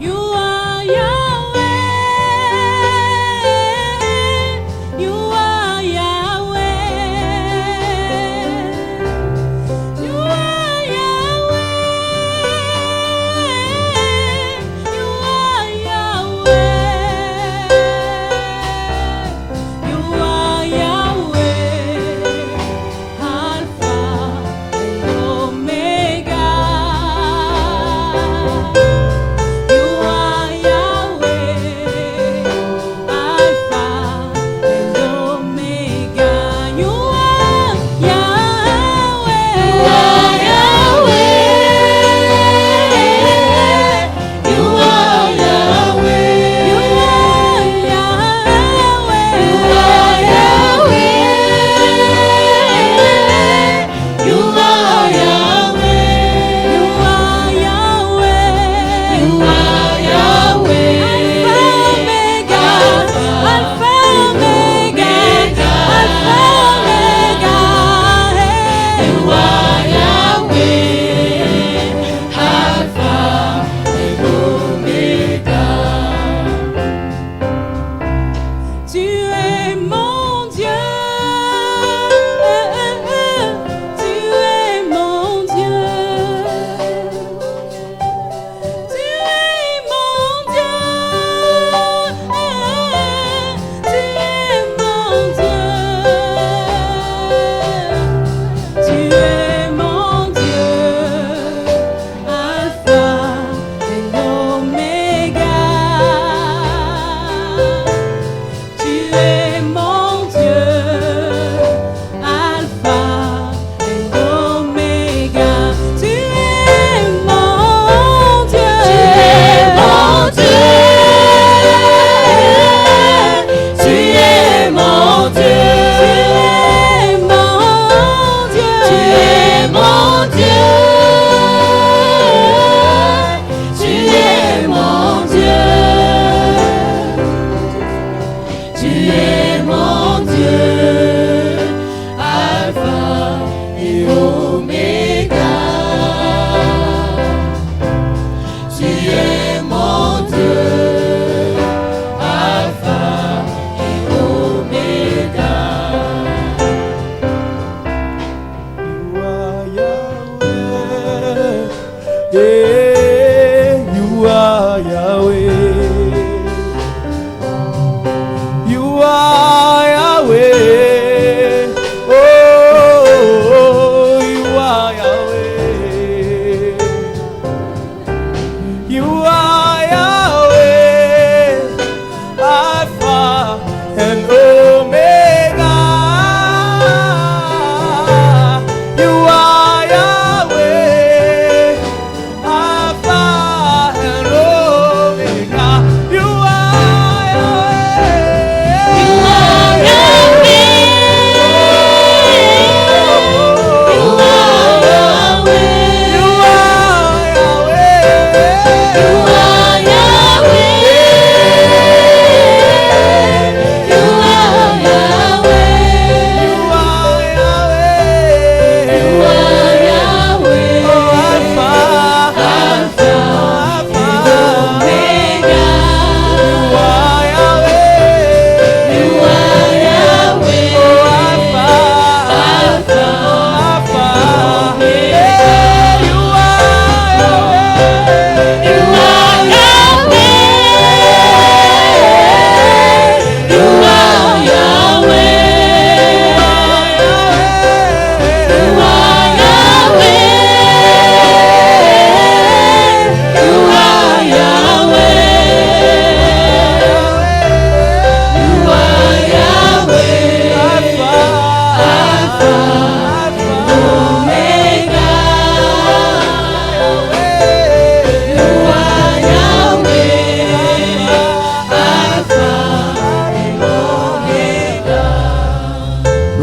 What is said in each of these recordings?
You are Yahweh.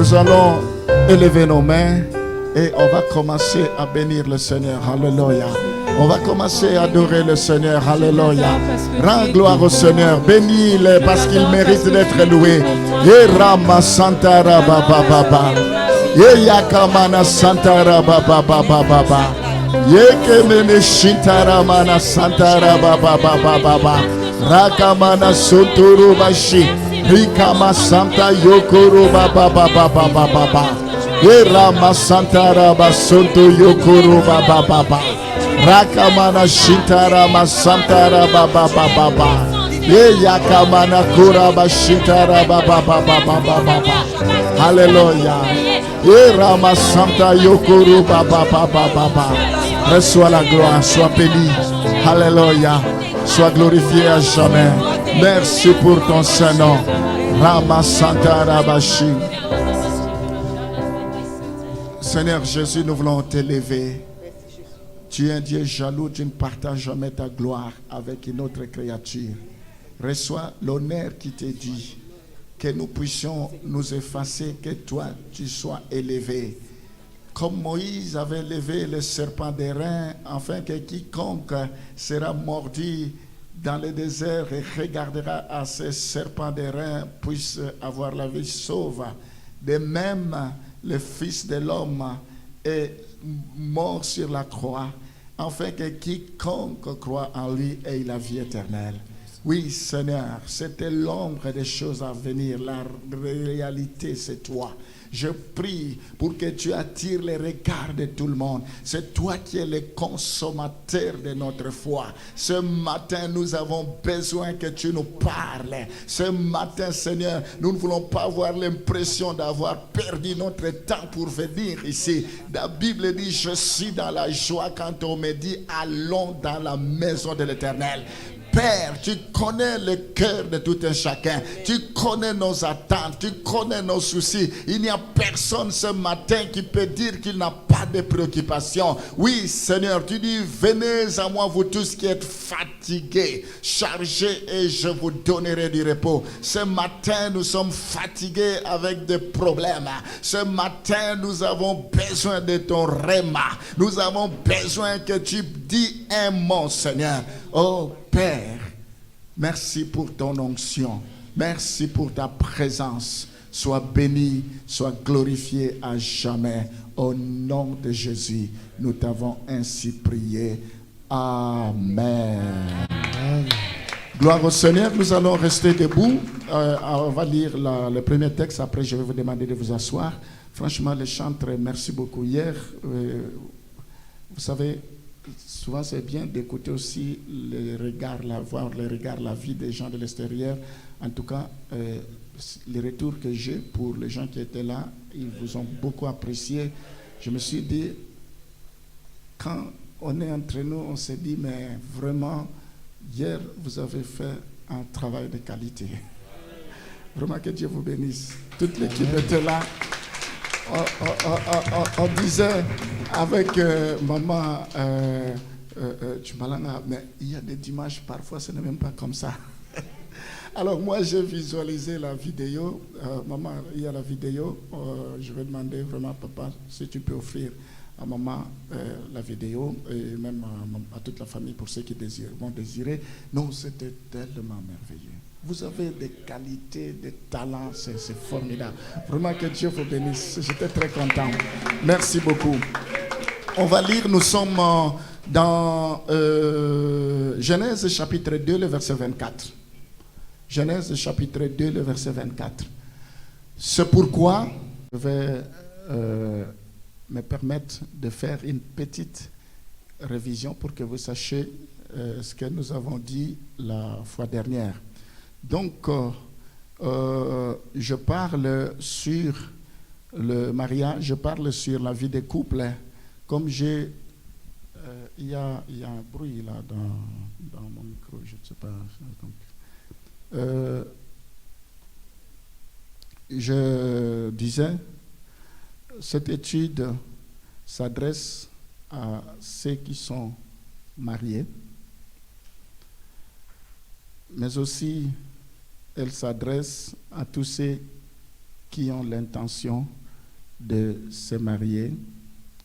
nous allons élever nos mains et on va commencer à bénir le Seigneur. Alléluia. On va commencer à adorer le Seigneur. Alléluia. Rends gloire au Seigneur. Bénis-le parce qu'il mérite d'être loué. Rama Santara Baba Baba. Yakamana Santara Baba Baba Baba. Yekemene Shintara Mana Santara Baba Baba Baba. Rakamana Sotoro Bashi. Rikama Santa Yokoro Baba Baba Baba Baba. Rama Santara Basonto Yokoro Baba Baba. Rakamana Shintara Masantara Baba Baba Baba. Yakamana Kuraba Shintara Baba Baba Baba Baba. Alléluia. Rama Santa Yokoro Baba Baba Baba. Reçois la gloire, sois béni. Alléluia. Sois glorifié à jamais. Merci pour ton Saint-Nom. Rama Santara Bashi. Seigneur Jésus, nous voulons t'élever. Tu es un Dieu jaloux, tu ne partages jamais ta gloire avec une autre créature. Reçois l'honneur qui t'est dit, que nous puissions nous effacer, que toi tu sois élevé. Comme Moïse avait levé le serpent d'airain, afin que quiconque sera mordu dans le désert et regardera à ce serpent d'airain puisse avoir la vie sauve. De même, le Fils de l'homme est mort sur la croix, afin que quiconque croit en lui ait la vie éternelle. Oui, Seigneur, c'était l'ombre des choses à venir. La réalité, c'est toi. Je prie pour que tu attires les regards de tout le monde. C'est toi qui es le consommateur de notre foi. Ce matin, nous avons besoin que tu nous parles. Ce matin, Seigneur, nous ne voulons pas avoir l'impression d'avoir perdu notre temps pour venir ici. La Bible dit, je suis dans la joie quand on me dit, allons dans la maison de l'Éternel. Père, tu connais le cœur de tout un chacun. Tu connais nos attentes, tu connais nos soucis. Il n'y a personne ce matin qui peut dire qu'il n'a pas de préoccupations. Oui, Seigneur, tu dis, venez à moi vous tous qui êtes fatigués, chargés, et je vous donnerai du repos. Ce matin, nous sommes fatigués avec des problèmes. Ce matin, nous avons besoin de ton réma. Nous avons besoin que tu dis un mot, Seigneur. Oh Père, merci pour ton onction. Merci pour ta présence. Sois béni, sois glorifié à jamais. Au nom de Jésus, nous t'avons ainsi prié. Amen. Gloire au Seigneur. Nous allons rester debout. On va lire le premier texte. Après, je vais vous demander de vous asseoir. Franchement, les chantres, merci beaucoup. Hier, vous savez, souvent c'est bien d'écouter aussi les regards, voir les regards, la vie des gens de l'extérieur. En tout cas, les retours que j'ai pour les gens qui étaient là, ils vous ont beaucoup apprécié. Je me suis dit, quand on est entre nous, on s'est dit, mais vraiment, hier, vous avez fait un travail de qualité. Vraiment que Dieu vous bénisse. Toute l'équipe était là. On disait avec maman Tchumalanga, mais il y a des dimanches, parfois ce n'est même pas comme ça. Alors moi j'ai visualisé la vidéo. Maman, il y a la vidéo. Je vais demander vraiment, papa, si tu peux offrir à maman la vidéo et même à toute la famille pour ceux qui vont désirer. Non, c'était tellement merveilleux. Vous avez des qualités, des talents, c'est formidable. Vraiment que Dieu vous bénisse. J'étais très content. Merci beaucoup. On va lire, nous sommes dans Genèse chapitre 2, le verset 24. Genèse chapitre 2, le verset 24. C'est pourquoi je vais me permettre de faire une petite révision pour que vous sachiez ce que nous avons dit la fois dernière. Donc, je parle sur le mariage, je parle sur la vie des couples. Comme il y a un bruit là dans mon micro, je ne sais pas. Donc, je disais, cette étude s'adresse à ceux qui sont mariés, mais aussi elle s'adresse à tous ceux qui ont l'intention de se marier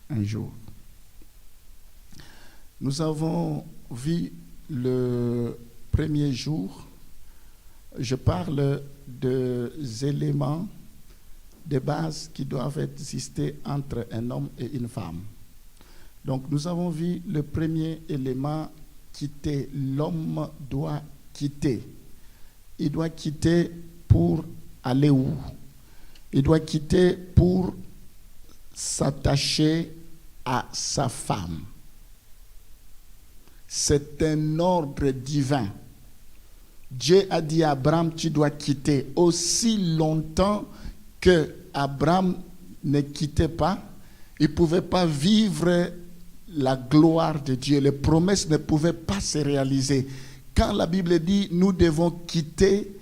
un jour. Nous avons vu le premier jour, je parle des éléments de base qui doivent exister entre un homme et une femme. Donc nous avons vu le premier élément, quitter. L'homme doit quitter. Il doit quitter pour aller où? Il doit quitter pour s'attacher à sa femme. C'est un ordre divin. Dieu a dit à Abraham, tu dois quitter. Aussi longtemps que Abraham ne quittait pas, il ne pouvait pas vivre la gloire de Dieu. Les promesses ne pouvaient pas se réaliser. Quand la Bible dit nous devons quitter,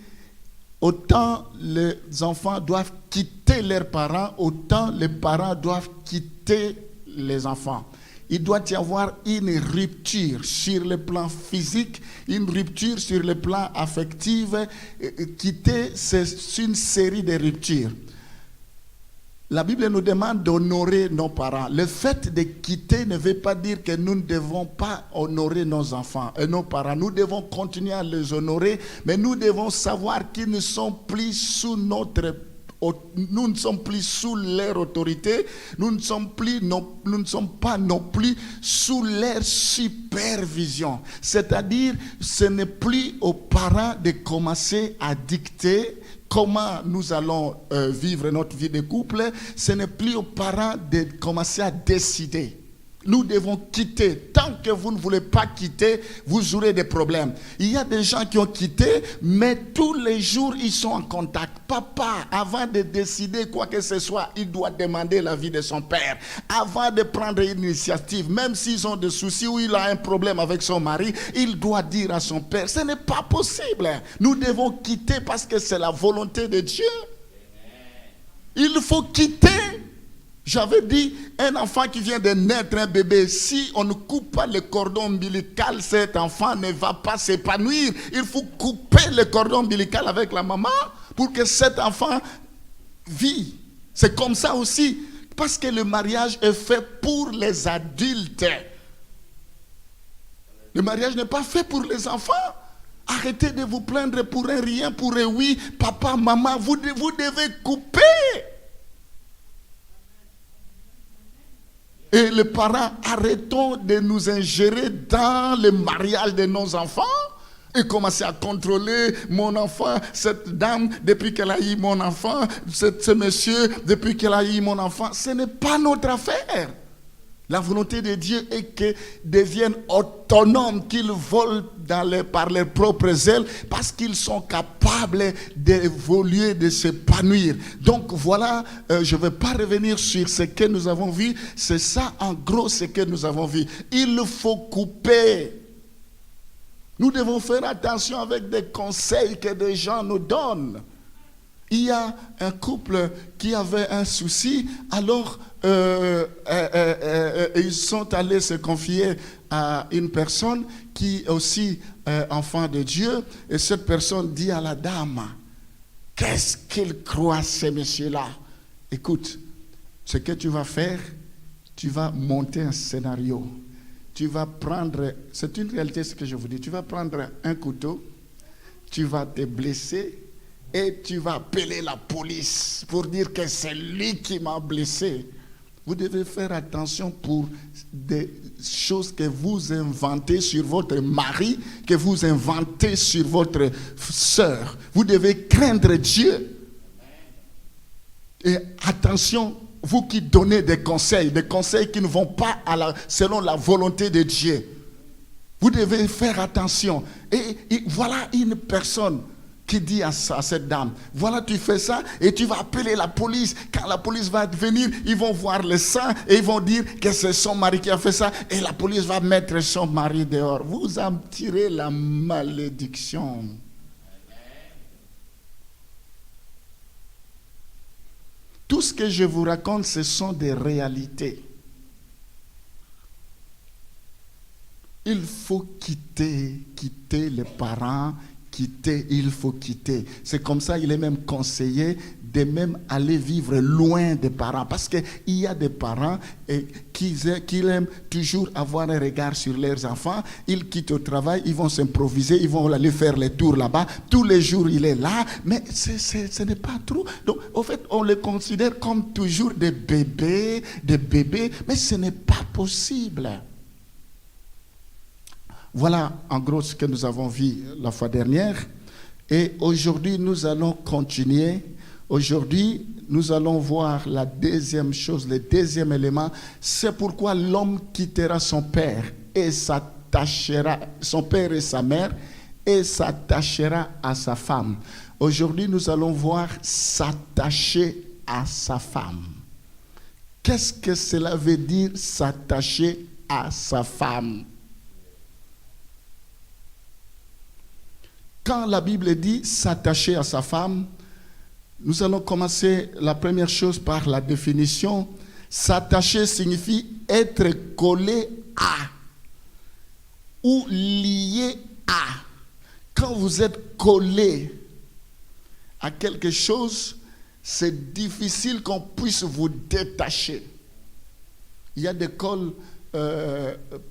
autant les enfants doivent quitter leurs parents, autant les parents doivent quitter les enfants. Il doit y avoir une rupture sur le plan physique, une rupture sur le plan affectif. Quitter, c'est une série de ruptures. La Bible nous demande d'honorer nos parents. Le fait de quitter ne veut pas dire que nous ne devons pas honorer nos enfants et nos parents. Nous devons continuer à les honorer, mais nous devons savoir qu'ils ne sont plus sous nous ne sommes plus sous leur autorité, nous ne sommes pas non plus sous leur supervision. C'est-à-dire, ce n'est plus aux parents de commencer à dicter comment nous allons vivre notre vie de couple. Ce n'est plus aux parents de commencer à décider. Nous devons quitter. Tant que vous ne voulez pas quitter, vous aurez des problèmes. Il y a des gens qui ont quitté, mais tous les jours, ils sont en contact. Papa, avant de décider quoi que ce soit, il doit demander l'avis de son père. Avant de prendre une initiative, même s'ils ont des soucis ou il a un problème avec son mari, il doit dire à son père. Ce n'est pas possible. Nous devons quitter parce que c'est la volonté de Dieu. Il faut quitter. J'avais dit, un enfant qui vient de naître, un bébé, si on ne coupe pas le cordon ombilical, cet enfant ne va pas s'épanouir. Il faut couper le cordon ombilical avec la maman pour que cet enfant vive. C'est comme ça aussi, parce que le mariage est fait pour les adultes. Le mariage n'est pas fait pour les enfants. Arrêtez de vous plaindre pour un rien, pour un oui. Papa, maman, vous devez couper. Et les parents, arrêtons de nous ingérer dans le mariage de nos enfants et commencer à contrôler mon enfant, cette dame, depuis qu'elle a eu mon enfant, ce monsieur, depuis qu'elle a eu mon enfant. Ce n'est pas notre affaire. La volonté de Dieu est qu'ils deviennent autonomes, qu'ils volent par leurs propres ailes, parce qu'ils sont capables d'évoluer, de s'épanouir. Donc voilà, je ne vais pas revenir sur ce que nous avons vu. C'est ça en gros ce que nous avons vu. Il faut couper. Nous devons faire attention avec des conseils que des gens nous donnent. Il y a un couple qui avait un souci, alors ils sont allés se confier à une personne qui est aussi enfant de Dieu. Et cette personne dit à la dame, qu'est-ce qu'il croit ce monsieur-là? Écoute, ce que tu vas faire, tu vas monter un scénario. Tu vas prendre, c'est une réalité ce que je vous dis, tu vas prendre un couteau, tu vas te blesser, et tu vas appeler la police pour dire que c'est lui qui m'a blessé. Vous devez faire attention pour des choses que vous inventez sur votre mari, que vous inventez sur votre sœur. Vous devez craindre Dieu. Et attention, vous qui donnez des conseils qui ne vont pas selon la volonté de Dieu. Vous devez faire attention. Et voilà une personne qui dit à cette dame, voilà, tu fais ça et tu vas appeler la police. Quand la police va venir, ils vont voir le sang et ils vont dire que c'est son mari qui a fait ça et la police va mettre son mari dehors. Vous en tirez la malédiction. Tout ce que je vous raconte, ce sont des réalités. Il faut quitter les parents. Il faut quitter. C'est comme ça, il est même conseillé de même aller vivre loin des parents. Parce qu'il y a des parents qui aiment toujours avoir un regard sur leurs enfants. Ils quittent au travail, ils vont s'improviser, ils vont aller faire les tours là-bas. Tous les jours, il est là. Mais ce n'est pas trop. Donc, au fait, on les considère comme toujours des bébés. Mais ce n'est pas possible. Voilà en gros ce que nous avons vu la fois dernière. Et aujourd'hui, nous allons continuer. Aujourd'hui, nous allons voir la deuxième chose, le deuxième élément. C'est pourquoi l'homme quittera son père et s'attachera, son père et sa mère, et s'attachera à sa femme. Aujourd'hui, nous allons voir s'attacher à sa femme. Qu'est-ce que cela veut dire, s'attacher à sa femme? Quand la Bible dit s'attacher à sa femme, nous allons commencer la première chose par la définition. S'attacher signifie être collé à ou lié à. Quand vous êtes collé à quelque chose, c'est difficile qu'on puisse vous détacher. Il y a des cols.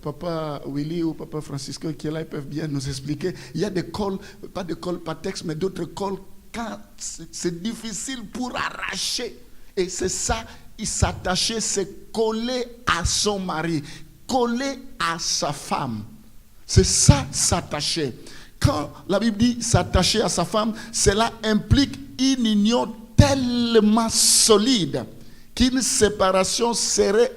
Papa Willy ou Papa Francisco qui est là, ils peuvent bien nous expliquer. Il y a des cols, pas de cols Patex, mais d'autres cols quand c'est difficile pour arracher. Et c'est ça, il s'attachait, c'est coller à son mari, coller à sa femme. C'est ça, s'attacher. Quand la Bible dit s'attacher à sa femme, cela implique une union tellement solide qu'une séparation serait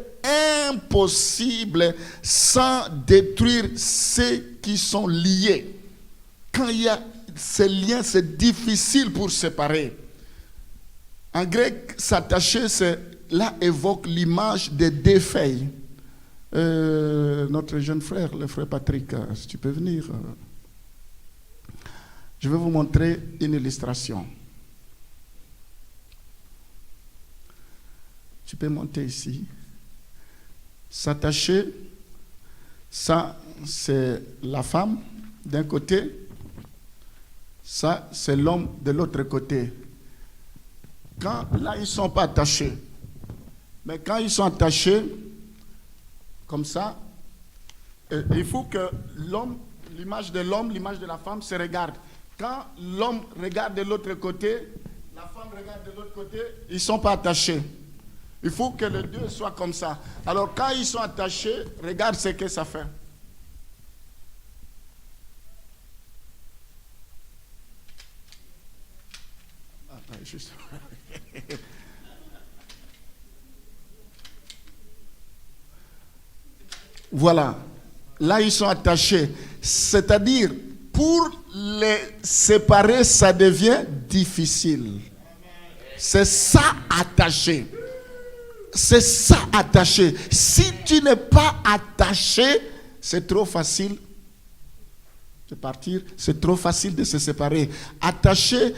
impossible sans détruire ceux qui sont liés. Quand il y a ces liens, c'est difficile pour séparer. En grec, s'attacher, là évoque l'image des deux feuilles. Notre jeune frère, le frère Patrick, si tu peux venir. Je vais vous montrer une illustration. Tu peux monter ici. S'attacher, ça c'est la femme d'un côté, ça c'est l'homme de l'autre côté. Quand là ils ne sont pas attachés, mais quand ils sont attachés, comme ça, il faut que l'homme, l'image de l'homme, l'image de la femme se regarde. Quand l'homme regarde de l'autre côté, la femme regarde de l'autre côté, ils ne sont pas attachés. Il faut que les deux soient comme ça. Alors, quand ils sont attachés, regarde ce que ça fait. Attends, juste. Voilà. Là, ils sont attachés. C'est-à-dire, pour les séparer, ça devient difficile. C'est ça, attaché. C'est ça, attaché. Si tu n'es pas attaché, c'est trop facile de partir, c'est trop facile de se séparer. Attaché,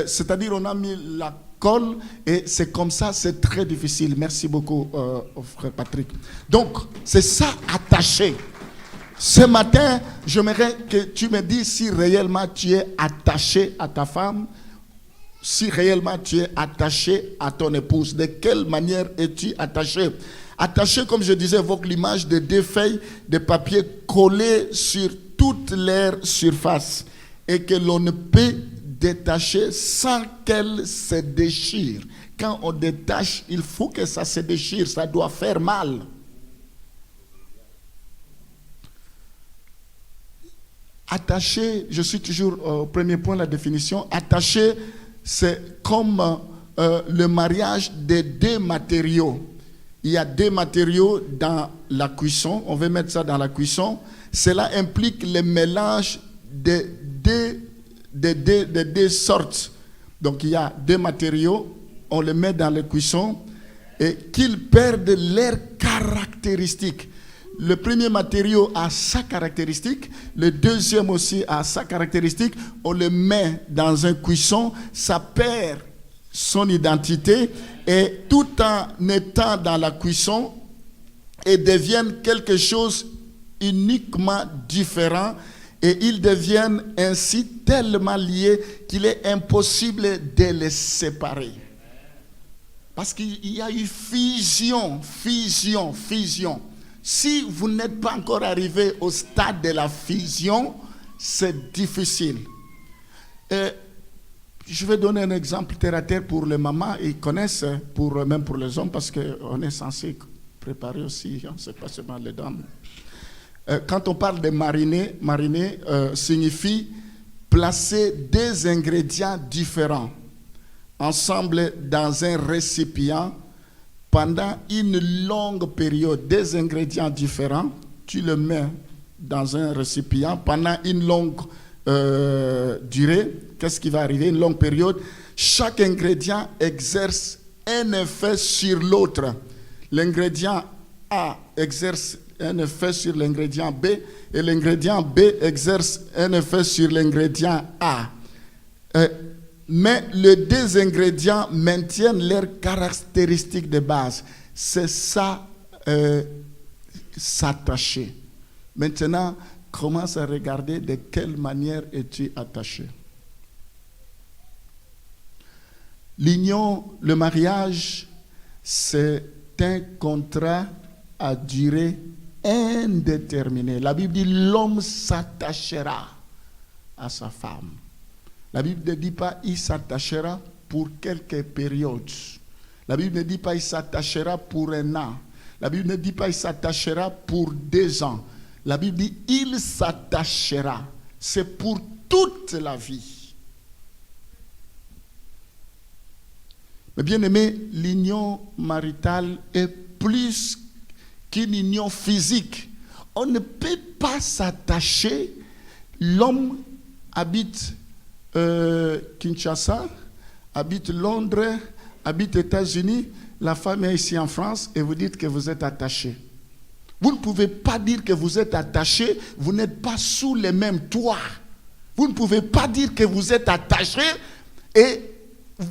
c'est-à-dire on a mis la colle et c'est comme ça, c'est très difficile. Merci beaucoup, frère Patrick. Donc, c'est ça, attaché. Ce matin, j'aimerais que tu me dises si réellement tu es attaché à ta femme, si réellement tu es attaché à ton épouse. De quelle manière es-tu attaché? Attaché, comme je disais, évoque l'image de deux feuilles de papier collées sur toute leur surface et que l'on ne peut détacher sans qu'elles se déchirent. Quand on détache, il faut que ça se déchire, ça doit faire mal. Attaché, je suis toujours au premier point, la définition. Attaché, c'est comme le mariage des deux matériaux. Il y a deux matériaux dans la cuisson. On va mettre ça dans la cuisson. Cela implique le mélange de deux sortes. Donc il y a deux matériaux. On les met dans la cuisson et qu'ils perdent leurs caractéristiques. Le premier matériau a sa caractéristique, le deuxième aussi a sa caractéristique. On le met dans un cuisson, ça perd son identité et tout en étant dans la cuisson, ils deviennent quelque chose uniquement différent et ils deviennent ainsi tellement liés qu'il est impossible de les séparer. Parce qu'il y a eu fusion. Si vous n'êtes pas encore arrivé au stade de la fusion, c'est difficile. Je vais donner un exemple terre à terre pour les mamans. Ils connaissent, même pour les hommes, parce qu'on est censé préparer aussi, hein, c'est pas seulement les dames. Quand on parle de mariner signifie placer deux ingrédients différents ensemble dans un récipient pendant une longue période. Des ingrédients différents, tu le mets dans un récipient pendant une longue durée. Qu'est-ce qui va arriver? Une longue période. Chaque ingrédient exerce un effet sur l'autre. L'ingrédient A exerce un effet sur l'ingrédient B et l'ingrédient B exerce un effet sur l'ingrédient A. Mais les deux ingrédients maintiennent leurs caractéristiques de base. C'est ça, s'attacher. Maintenant, commence à regarder de quelle manière es-tu attaché. L'union, le mariage, c'est un contrat à durée indéterminée. La Bible dit l'homme s'attachera à sa femme. La Bible ne dit pas il s'attachera pour quelques périodes. La Bible ne dit pas il s'attachera pour un an. La Bible ne dit pas il s'attachera pour 2 ans. La Bible dit il s'attachera. C'est pour toute la vie. Mais bien aimé, l'union maritale est plus qu'une union physique. On ne peut pas s'attacher. L'homme habite Kinshasa, habite Londres, habite États-Unis, la femme est ici en France et vous dites que vous êtes attaché. Vous ne pouvez pas dire que vous êtes attaché, vous n'êtes pas sous les mêmes toits. Vous ne pouvez pas dire que vous êtes attaché et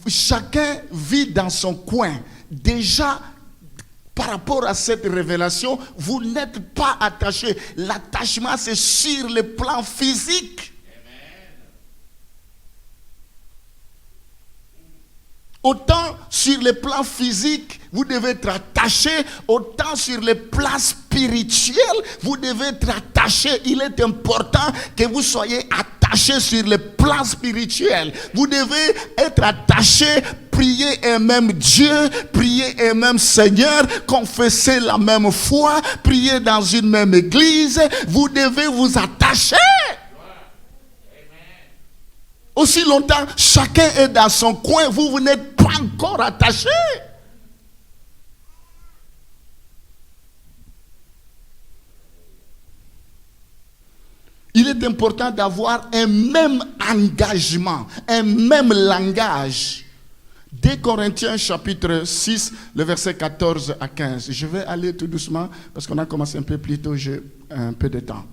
chacun vit dans son coin. Déjà, par rapport à cette révélation, vous n'êtes pas attaché. L'attachement, c'est sur le plan physique. Autant sur le plan physique, vous devez être attaché, autant sur le plan spirituel, vous devez être attaché. Il est important que vous soyez attaché sur le plan spirituel. Vous devez être attaché, prier un même Dieu, prier un même Seigneur, confesser la même foi, prier dans une même église. Vous devez vous attacher. Aussi longtemps, chacun est dans son coin, vous n'êtes pas encore attaché. Il est important d'avoir un même engagement, un même langage. 2 Corinthiens chapitre 6, le verset 14 à 15. Je vais aller tout doucement parce qu'on a commencé un peu plus tôt, j'ai un peu de temps.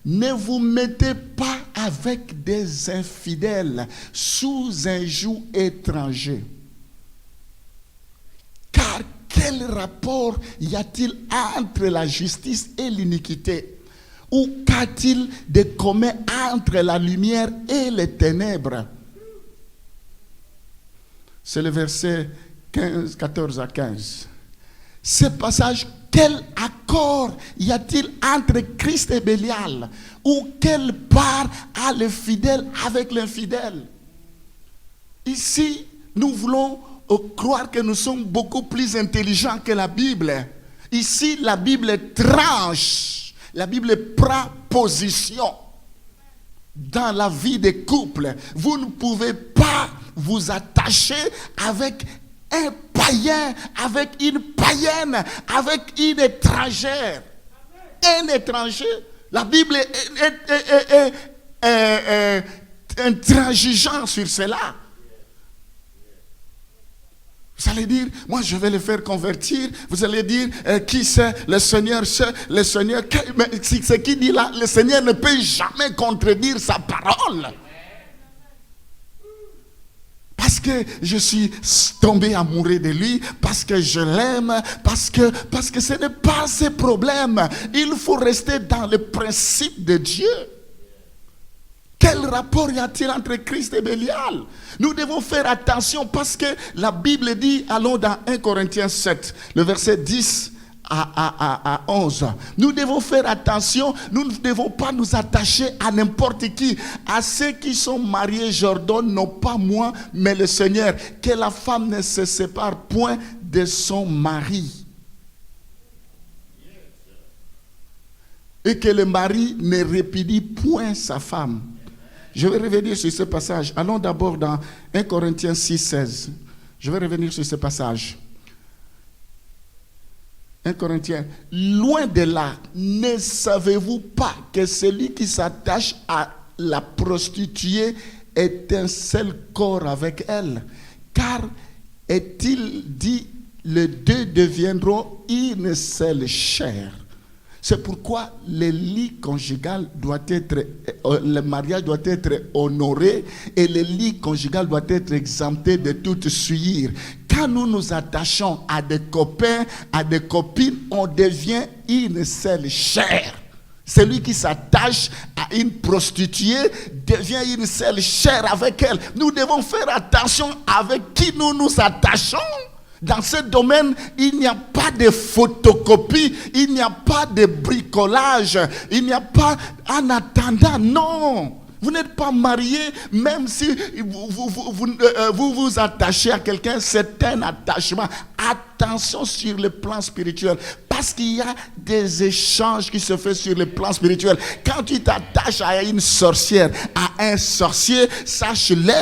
Ne vous mettez pas avec des infidèles sous un joug étranger. Car quel rapport y a-t-il entre la justice et l'iniquité? Ou qu'a-t-il de commun entre la lumière et les ténèbres? C'est le verset 14 à 15. Ce passage, quel accord y a-t-il entre Christ et Bélial? Ou quelle part a le fidèle avec l'infidèle? Ici, nous voulons croire que nous sommes beaucoup plus intelligents que la Bible. Ici, la Bible tranche. La Bible prend position dans la vie des couples. Vous ne pouvez pas vous attacher avec un païen, avec une païenne, avec une étrangère. Un étranger. La Bible est intransigeante sur cela. Vous allez dire, moi je vais le faire convertir. Vous allez dire, qui c'est? Le Seigneur, c'est le Seigneur. Mais ce qu'il dit là, le Seigneur ne peut jamais contredire sa parole. Parce que je suis tombé amoureux de lui, parce que je l'aime, parce que ce n'est pas ses problèmes. Il faut rester dans le principe de Dieu. Quel rapport y a-t-il entre Christ et Bélial? Nous devons faire attention parce que la Bible dit, allons dans 1 Corinthiens 7, le verset 10 à 11. Nous devons faire attention, nous ne devons pas nous attacher à n'importe qui. À ceux qui sont mariés, j'ordonne, non pas moi, mais le Seigneur, que la femme ne se sépare point de son mari. Et que le mari ne répudie point sa femme. Je vais revenir sur ce passage. Allons d'abord dans 1 Corinthiens 6, 16. Je vais revenir sur ce passage. 1 Corinthiens, loin de là, ne savez-vous pas que celui qui s'attache à la prostituée est un seul corps avec elle? Car est-il dit, les deux deviendront une seule chair? C'est pourquoi le lit conjugal doit être, le mariage doit être honoré et le lit conjugal doit être exempté de toute souillure. Quand nous nous attachons à des copains, à des copines, on devient une seule chair. Celui qui s'attache à une prostituée devient une seule chair avec elle. Nous devons faire attention avec qui nous nous attachons. Dans ce domaine, il n'y a pas de photocopie, il n'y a pas de bricolage, il n'y a pas en attendant, non. Vous n'êtes pas marié, même si vous attachez à quelqu'un, c'est un attachement. Attention sur le plan spirituel, parce qu'il y a des échanges qui se font sur le plan spirituel. Quand tu t'attaches à une sorcière, à un sorcier, sache-le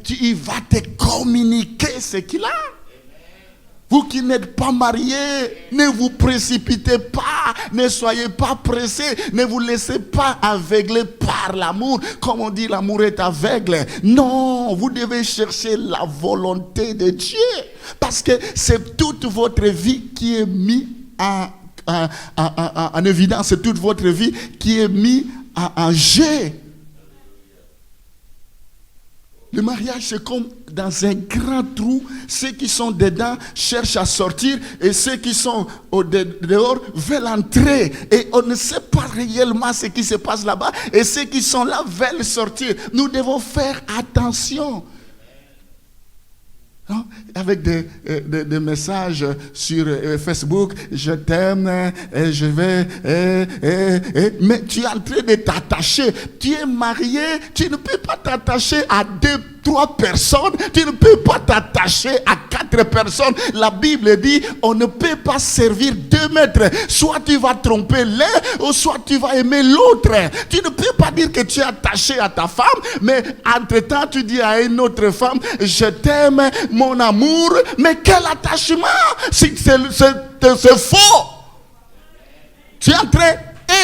qu'il va te communiquer ce qu'il a. Vous qui n'êtes pas mariés, ne vous précipitez pas, ne soyez pas pressés, ne vous laissez pas aveugler par l'amour. Comme on dit, l'amour est aveugle. Non, vous devez chercher la volonté de Dieu. Parce que c'est toute votre vie qui est mise en évidence, c'est toute votre vie qui est mise en jeu. Le mariage, c'est comme dans un grand trou. Ceux qui sont dedans cherchent à sortir et ceux qui sont dehors veulent entrer. Et on ne sait pas réellement ce qui se passe là-bas. Et ceux qui sont là veulent sortir. Nous devons faire attention. Non? Avec des messages sur Facebook, je t'aime, je vais, mais tu es en train de t'attacher. Tu es marié, tu ne peux pas t'attacher à 2-3 personnes, tu ne peux pas t'attacher à 4 personnes. La Bible dit, on ne peut pas servir 2 maîtres. Soit tu vas tromper l'un, ou soit tu vas aimer l'autre. Tu ne peux pas dire que tu es attaché à ta femme, mais entre-temps tu dis à une autre femme, je t'aime, mon amour. Mais quel attachement! C'est faux! Tu es en train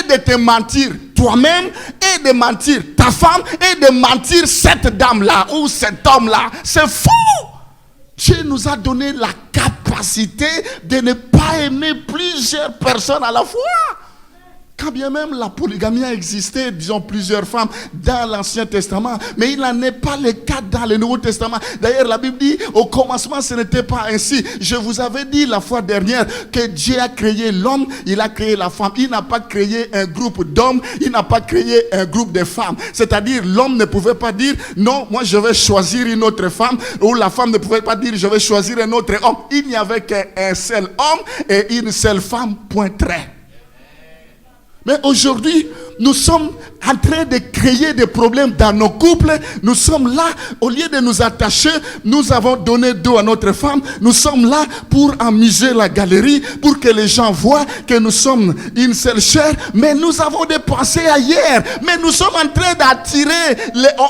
de te mentir toi-même, et de mentir ta femme, et de mentir cette dame-là ou cet homme-là. C'est faux! Dieu nous a donné la capacité de ne pas aimer plusieurs personnes à la fois. Quand bien même la polygamie a existé, disons plusieurs femmes dans l'Ancien Testament, mais il n'en est pas le cas dans le Nouveau Testament. D'ailleurs, la Bible dit, au commencement, ce n'était pas ainsi. Je vous avais dit la fois dernière que Dieu a créé l'homme, il a créé la femme. Il n'a pas créé un groupe d'hommes, il n'a pas créé un groupe de femmes. C'est-à-dire, l'homme ne pouvait pas dire, non, moi je vais choisir une autre femme, ou la femme ne pouvait pas dire, je vais choisir un autre homme. Il n'y avait qu'un seul homme et une seule femme, point trait. Mais aujourd'hui, nous sommes en train de créer des problèmes dans nos couples. Nous sommes là, au lieu de nous attacher, nous avons donné dos à notre femme. Nous sommes là pour amuser la galerie, pour que les gens voient que nous sommes une seule chair. Mais nous avons des pensées ailleurs. Mais nous sommes en train d'attirer.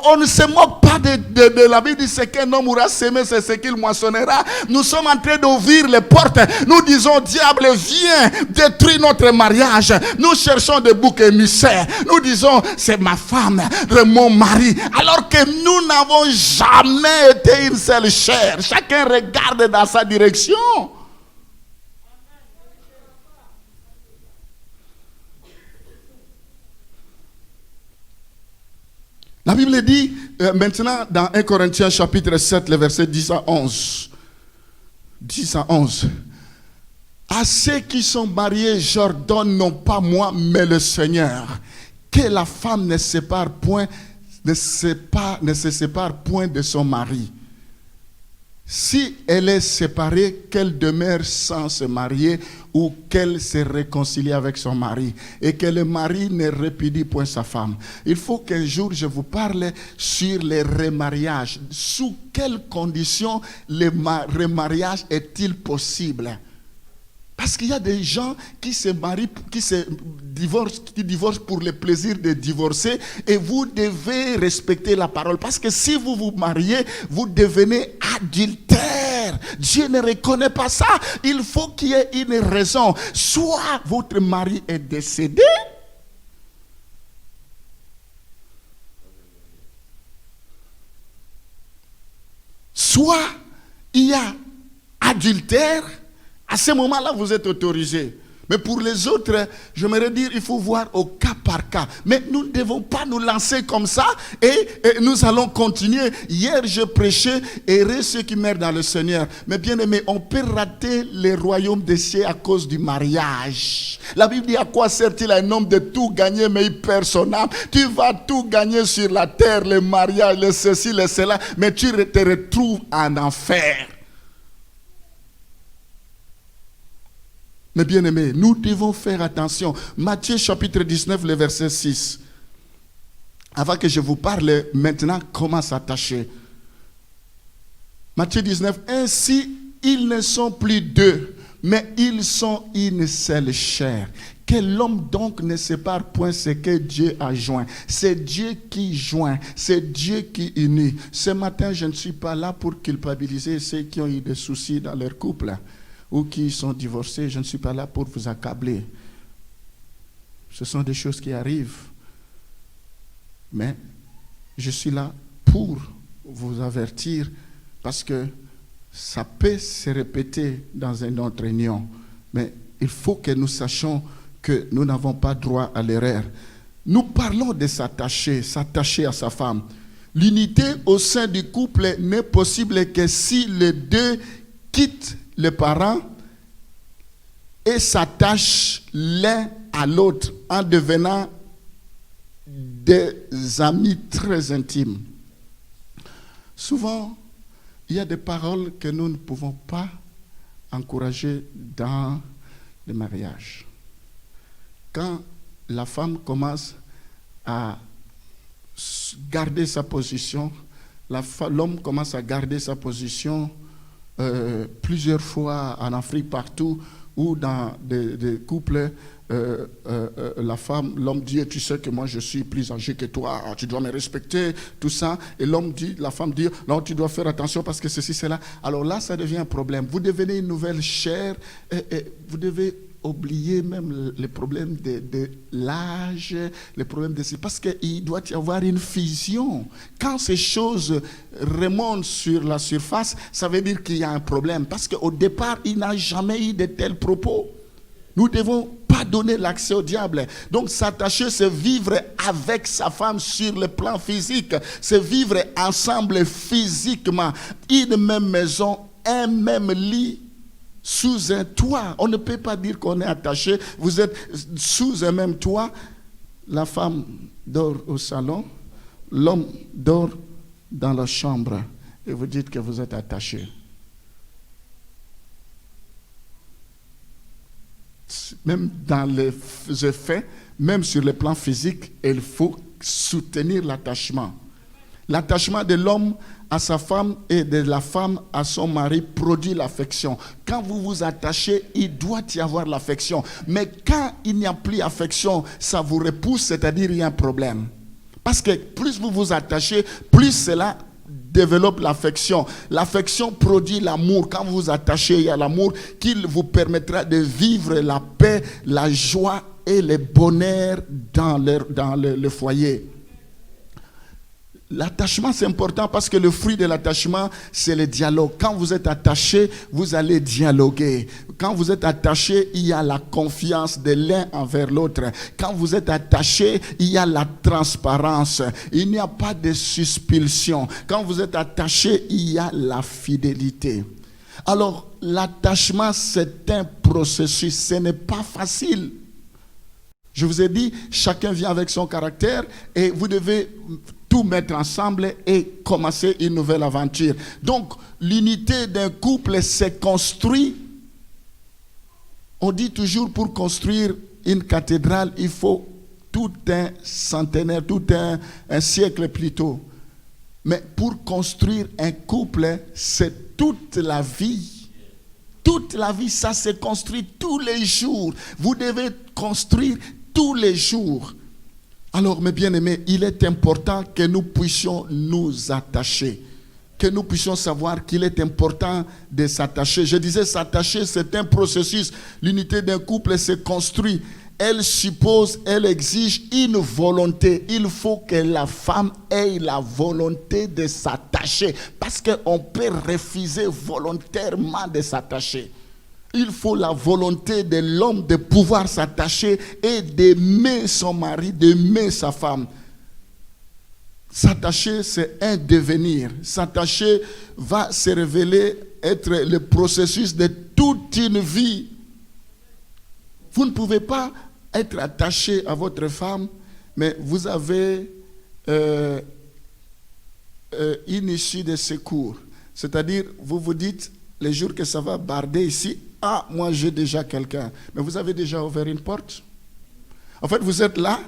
On ne se moque pas de la Bible dit ce qu'un homme aura semé, c'est ce qu'il moissonnera. Nous sommes en train d'ouvrir les portes. Nous disons, diable, viens détruire notre mariage. Nous cherchons des boucs émissaires. Nous disons, c'est ma femme, mon mari. Alors que nous n'avons jamais été une seule chair. Chacun regarde dans sa direction. La Bible dit, maintenant, dans 1 Corinthiens chapitre 7, le verset 10 à 11. 10 à 11. À ceux qui sont mariés, j'ordonne non pas moi, mais le Seigneur, que la femme ne sépare point ne se sépare point de son mari. Si elle est séparée, qu'elle demeure sans se marier ou qu'elle se réconcilie avec son mari et que le mari ne répudie point sa femme. Il faut qu'un jour je vous parle sur les remariages. Sous quelles conditions le remariage est-il possible? Parce qu'il y a des gens qui se marient, qui divorcent pour le plaisir de divorcer, et vous devez respecter la parole. Parce que si vous vous mariez, vous devenez adultère. Dieu ne reconnaît pas ça. Il faut qu'il y ait une raison. Soit votre mari est décédé, soit il y a adultère. À ce moment-là, vous êtes autorisé. Mais pour les autres, j'aimerais dire, il faut voir au cas par cas. Mais nous ne devons pas nous lancer comme ça et nous allons continuer. Hier, je prêchais, heureux ceux qui meurent dans le Seigneur. Mais bien aimé, on peut rater le royaume des cieux à cause du mariage. La Bible dit, à quoi sert-il à un homme de tout gagner, mais il perd son âme? Tu vas tout gagner sur la terre, le mariage, le ceci, le cela, mais tu te retrouves en enfer. Mais bien aimés, nous devons faire attention. Matthieu chapitre 19, le verset 6. Avant que je vous parle maintenant comment s'attacher. Matthieu 19, ainsi ils ne sont plus deux, mais ils sont une seule chair. Que l'homme donc ne sépare point ce que Dieu a joint. C'est Dieu qui joint, c'est Dieu qui unit. Ce matin, je ne suis pas là pour culpabiliser ceux qui ont eu des soucis dans leur couple ou qui sont divorcés. Je ne suis pas là pour vous accabler. Ce sont des choses qui arrivent. Mais je suis là pour vous avertir parce que ça peut se répéter dans une autre union. Mais il faut que nous sachions que nous n'avons pas droit à l'erreur. Nous parlons de s'attacher à sa femme. L'unité au sein du couple n'est possible que si les deux quittent les parents et s'attachent l'un à l'autre en devenant des amis très intimes. Souvent, il y a des paroles que nous ne pouvons pas encourager dans le mariage. Quand la femme commence à garder sa position, l'homme commence à garder sa position plusieurs fois en Afrique, partout, ou dans des couples, l'homme dit, tu sais que moi je suis plus âgé que toi, tu dois me respecter, tout ça. Et la femme dit, non, tu dois faire attention parce que ceci, cela. Alors là, ça devient un problème. Vous devenez une nouvelle chair et vous devez oublier même les problèmes de l'âge, les problèmes de... Parce qu'il doit y avoir une fusion. Quand ces choses remontent sur la surface, ça veut dire qu'il y a un problème. Parce qu'au départ, il n'a jamais eu de tels propos. Nous ne devons pas donner l'accès au diable. Donc s'attacher, c'est vivre avec sa femme sur le plan physique. C'est vivre ensemble physiquement. Une même maison, un même lit, sous un toit. On ne peut pas dire qu'on est attaché. Vous êtes sous un même toit. La femme dort au salon. L'homme dort dans la chambre. Et vous dites que vous êtes attaché. Même dans les effets, même sur le plan physique, il faut soutenir l'attachement. L'attachement de l'homme à sa femme et de la femme à son mari produit l'affection. Quand vous vous attachez, il doit y avoir l'affection. Mais quand il n'y a plus d'affection, ça vous repousse, c'est-à-dire il y a un problème. Parce que plus vous vous attachez, plus cela développe l'affection. L'affection produit l'amour. Quand vous vous attachez, il y a l'amour qui vous permettra de vivre la paix, la joie et le bonheur dans le foyer. L'attachement, c'est important parce que le fruit de l'attachement, c'est le dialogue. Quand vous êtes attaché, vous allez dialoguer. Quand vous êtes attaché, il y a la confiance de l'un envers l'autre. Quand vous êtes attaché, il y a la transparence. Il n'y a pas de suspicion. Quand vous êtes attaché, il y a la fidélité. Alors, l'attachement, c'est un processus. Ce n'est pas facile. Je vous ai dit, chacun vient avec son caractère et vous devez tout tout mettre ensemble et commencer une nouvelle aventure. Donc, l'unité d'un couple s'est construite. On dit toujours pour construire une cathédrale, il faut tout un centenaire, tout un siècle plus tôt. Mais pour construire un couple, c'est toute la vie. Toute la vie, ça se construit tous les jours. Vous devez construire tous les jours. Alors, mes bien-aimés, il est important que nous puissions nous attacher. Que nous puissions savoir qu'il est important de s'attacher. Je disais, s'attacher, c'est un processus. L'unité d'un couple se construit. Elle suppose, elle exige une volonté. Il faut que la femme ait la volonté de s'attacher. Parce qu'on peut refuser volontairement de s'attacher. Il faut la volonté de l'homme de pouvoir s'attacher et d'aimer son mari, d'aimer sa femme. S'attacher, c'est un devenir. S'attacher va se révéler être le processus de toute une vie. Vous ne pouvez pas être attaché à votre femme, mais vous avez une issue de secours. C'est-à-dire, vous vous dites, les jours que ça va barder ici, ah, moi j'ai déjà quelqu'un. Mais vous avez déjà ouvert une porte. En fait, vous êtes là,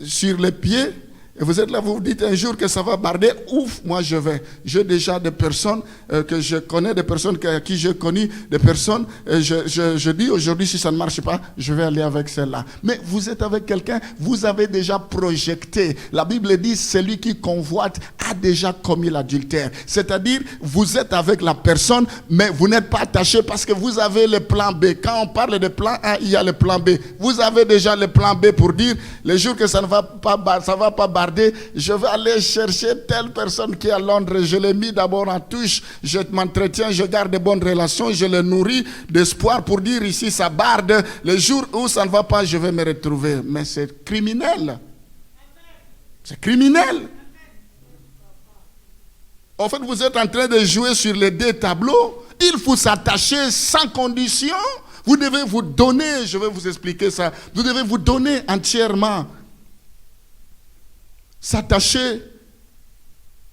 sur les pieds, et vous êtes là, vous vous dites un jour que ça va barder, ouf, moi je vais. J'ai déjà des personnes que je connais, des personnes à qui j'ai connu, des personnes, je dis aujourd'hui si ça ne marche pas, je vais aller avec celle-là. Mais vous êtes avec quelqu'un, vous avez déjà projeté. La Bible dit, celui qui convoite a déjà commis l'adultère. C'est-à-dire, vous êtes avec la personne, mais vous n'êtes pas attaché parce que vous avez le plan B. Quand on parle de plan A, il y a le plan B. Vous avez déjà le plan B pour dire, les jours que ça ne va pas, ça va pas barder, je vais aller chercher telle personne qui est à Londres, je l'ai mis d'abord en touche, je m'entretiens, je garde de bonnes relations, je le nourris d'espoir pour dire ici ça barde, le jour où ça ne va pas, je vais me retrouver. Mais c'est criminel. C'est criminel. En fait, vous êtes en train de jouer sur les deux tableaux. Il faut s'attacher sans condition. Vous devez vous donner, je vais vous expliquer ça, vous devez vous donner entièrement. S'attacher,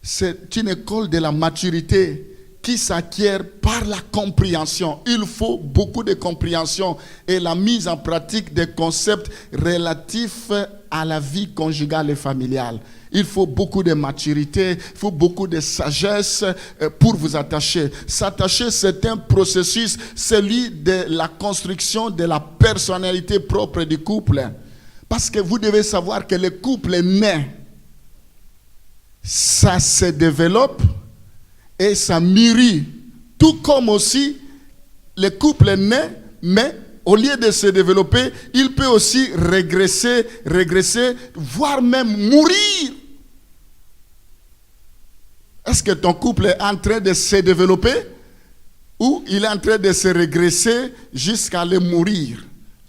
c'est une école de la maturité qui s'acquiert par la compréhension. Il faut beaucoup de compréhension et la mise en pratique des concepts relatifs à la vie conjugale et familiale. Il faut beaucoup de maturité, il faut beaucoup de sagesse pour vous attacher. S'attacher, c'est un processus, celui de la construction de la personnalité propre du couple. Parce que vous devez savoir que le couple naît. Ça se développe et ça mûrit. Tout comme aussi le couple naît, mais au lieu de se développer, il peut aussi régresser, voire même mourir. Est-ce que ton couple est en train de se développer ou il est en train de se régresser jusqu'à le mourir?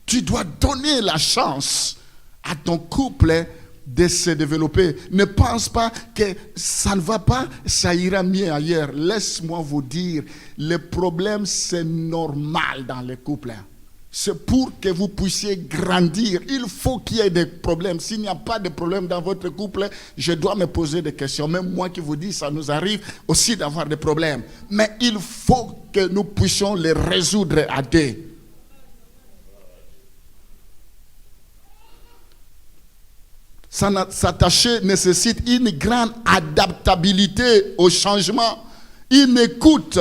Tu dois donner la chance à ton couple de se développer. Ne pense pas que ça ne va pas, ça ira mieux ailleurs. Laisse-moi vous dire, le problème c'est normal dans les couples. C'est pour que vous puissiez grandir. Il faut qu'il y ait des problèmes. S'il n'y a pas de problème dans votre couple, je dois me poser des questions. Même moi qui vous dis, ça nous arrive aussi d'avoir des problèmes. Mais il faut que nous puissions les résoudre à deux. S'attacher nécessite une grande adaptabilité au changement, une écoute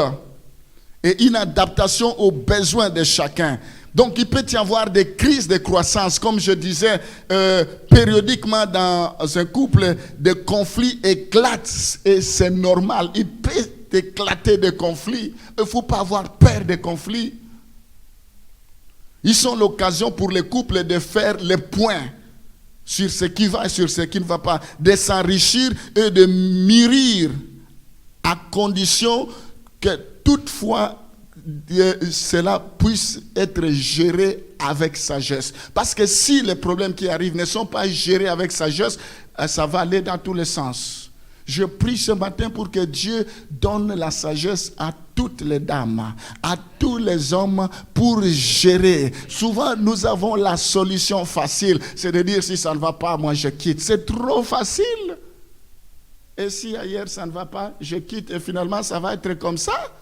et une adaptation aux besoins de chacun. Donc il peut y avoir des crises de croissance, comme je disais, périodiquement dans un couple, des conflits éclatent et c'est normal. Il peut éclater des conflits, il ne faut pas avoir peur des conflits. Ils sont l'occasion pour les couples de faire les points sur ce qui va et sur ce qui ne va pas, de s'enrichir et de mûrir à condition que toutefois cela puisse être géré avec sagesse. Parce que si les problèmes qui arrivent ne sont pas gérés avec sagesse, ça va aller dans tous les sens. Je prie ce matin pour que Dieu donne la sagesse à toutes les dames, à tous les hommes pour gérer. Souvent, nous avons la solution facile. C'est de dire, si ça ne va pas, moi je quitte. C'est trop facile. Et si ailleurs ça ne va pas, je quitte et finalement ça va être comme ça.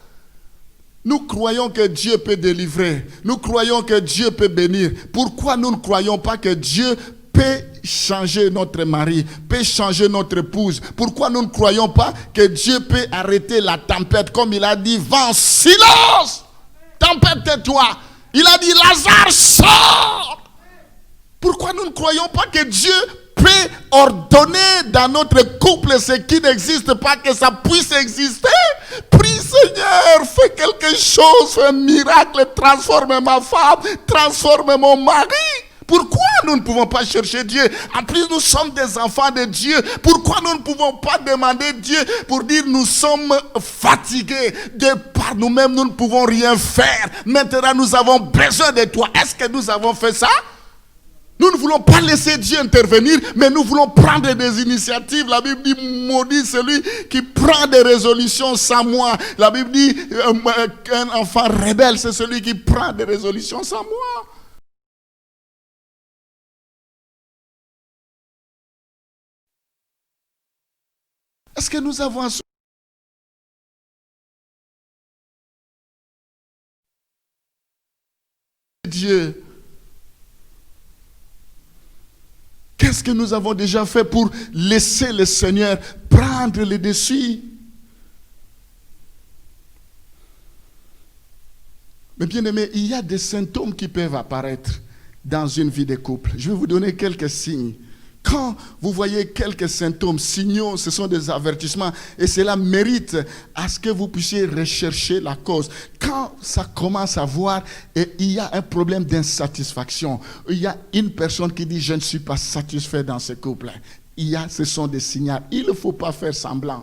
Nous croyons que Dieu peut délivrer. Nous croyons que Dieu peut bénir. Pourquoi nous ne croyons pas que Dieu peut changer notre mari, peut changer notre épouse? Pourquoi nous ne croyons pas que Dieu peut arrêter la tempête? Comme il a dit, vent, silence! Tempête, tais-toi! Il a dit, Lazare, sort! Pourquoi nous ne croyons pas que Dieu peut ordonner dans notre couple ce qui n'existe pas, que ça puisse exister? Prie, Seigneur, fais quelque chose, fais un miracle, transforme ma femme, transforme mon mari. Pourquoi nous ne pouvons pas chercher Dieu? En plus, nous sommes des enfants de Dieu. Pourquoi nous ne pouvons pas demander Dieu pour dire nous sommes fatigués de par nous-mêmes, nous ne pouvons rien faire. Maintenant, nous avons besoin de toi. Est-ce que nous avons fait ça? Nous ne voulons pas laisser Dieu intervenir, mais nous voulons prendre des initiatives. La Bible dit, maudit celui qui prend des résolutions sans moi. La Bible dit, qu'un enfant rebelle, c'est celui qui prend des résolutions sans moi. Est-ce que nous avons Dieu? Qu'est-ce que nous avons déjà fait pour laisser le Seigneur prendre le dessus? Mais bien aimé, il y a des symptômes qui peuvent apparaître dans une vie de couple. Je vais vous donner quelques signes. Quand vous voyez quelques symptômes, signaux, ce sont des avertissements et cela mérite à ce que vous puissiez rechercher la cause. Quand ça commence à voir et il y a un problème d'insatisfaction, il y a une personne qui dit « je ne suis pas satisfait dans ce couple », ce sont des signaux. Il ne faut pas faire semblant.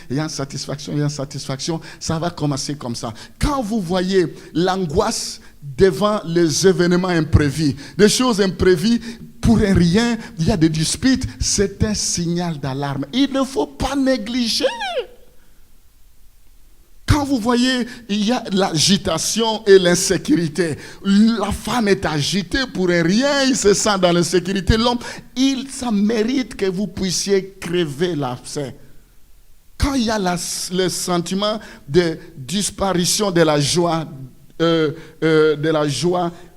Il y a une satisfaction, ça va commencer comme ça. Quand vous voyez l'angoisse devant les événements imprévus, des choses imprévues, pour un rien, il y a des disputes, c'est un signal d'alarme. Il ne faut pas négliger. Quand vous voyez, il y a l'agitation et l'insécurité. La femme est agitée pour un rien, il se sent dans l'insécurité. L'homme, ça mérite que vous puissiez crever l'abcès. Quand il y a le sentiment de disparition de la joie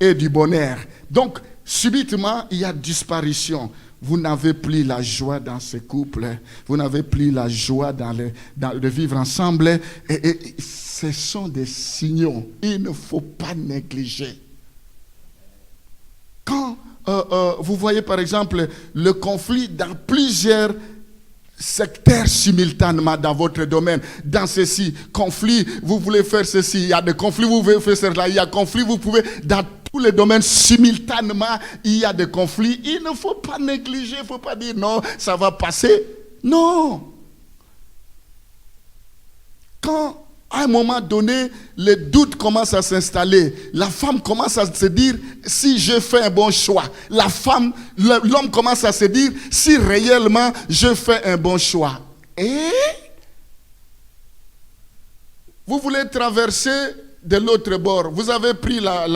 et du bonheur. Donc, subitement, il y a disparition. Vous n'avez plus la joie dans ce couple. Vous n'avez plus la joie de vivre ensemble. Et ce sont des signaux. Il ne faut pas négliger. Quand vous voyez par exemple le conflit dans plusieurs secteurs simultanément dans votre domaine, dans ceci, conflit, vous voulez faire ceci, il y a des conflits, vous voulez faire cela, il y a conflit, vous pouvez, dans tous les domaines simultanément, il y a des conflits, il ne faut pas négliger, il ne faut pas dire non, ça va passer, non. Quand à un moment donné, le doute commence à s'installer. La femme commence à se dire, si je fais un bon choix. L'homme commence à se dire, si réellement je fais un bon choix. Et vous voulez traverser de l'autre bord. Vous avez pris la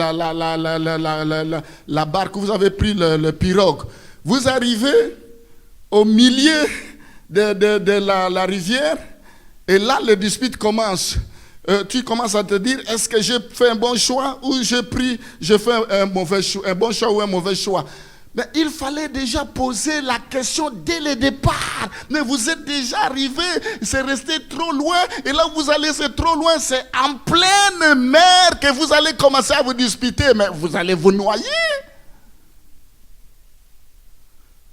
barque, vous avez pris le pirogue. Vous arrivez au milieu de la rivière. Et là, le dispute commence. Tu commences à te dire, est-ce que j'ai fait un bon choix ou je fais un bon choix ou un mauvais choix? Mais il fallait déjà poser la question dès le départ. Mais vous êtes déjà arrivé, c'est resté trop loin. Et là, vous allez, c'est trop loin. C'est en pleine mer que vous allez commencer à vous disputer. Mais vous allez vous noyer.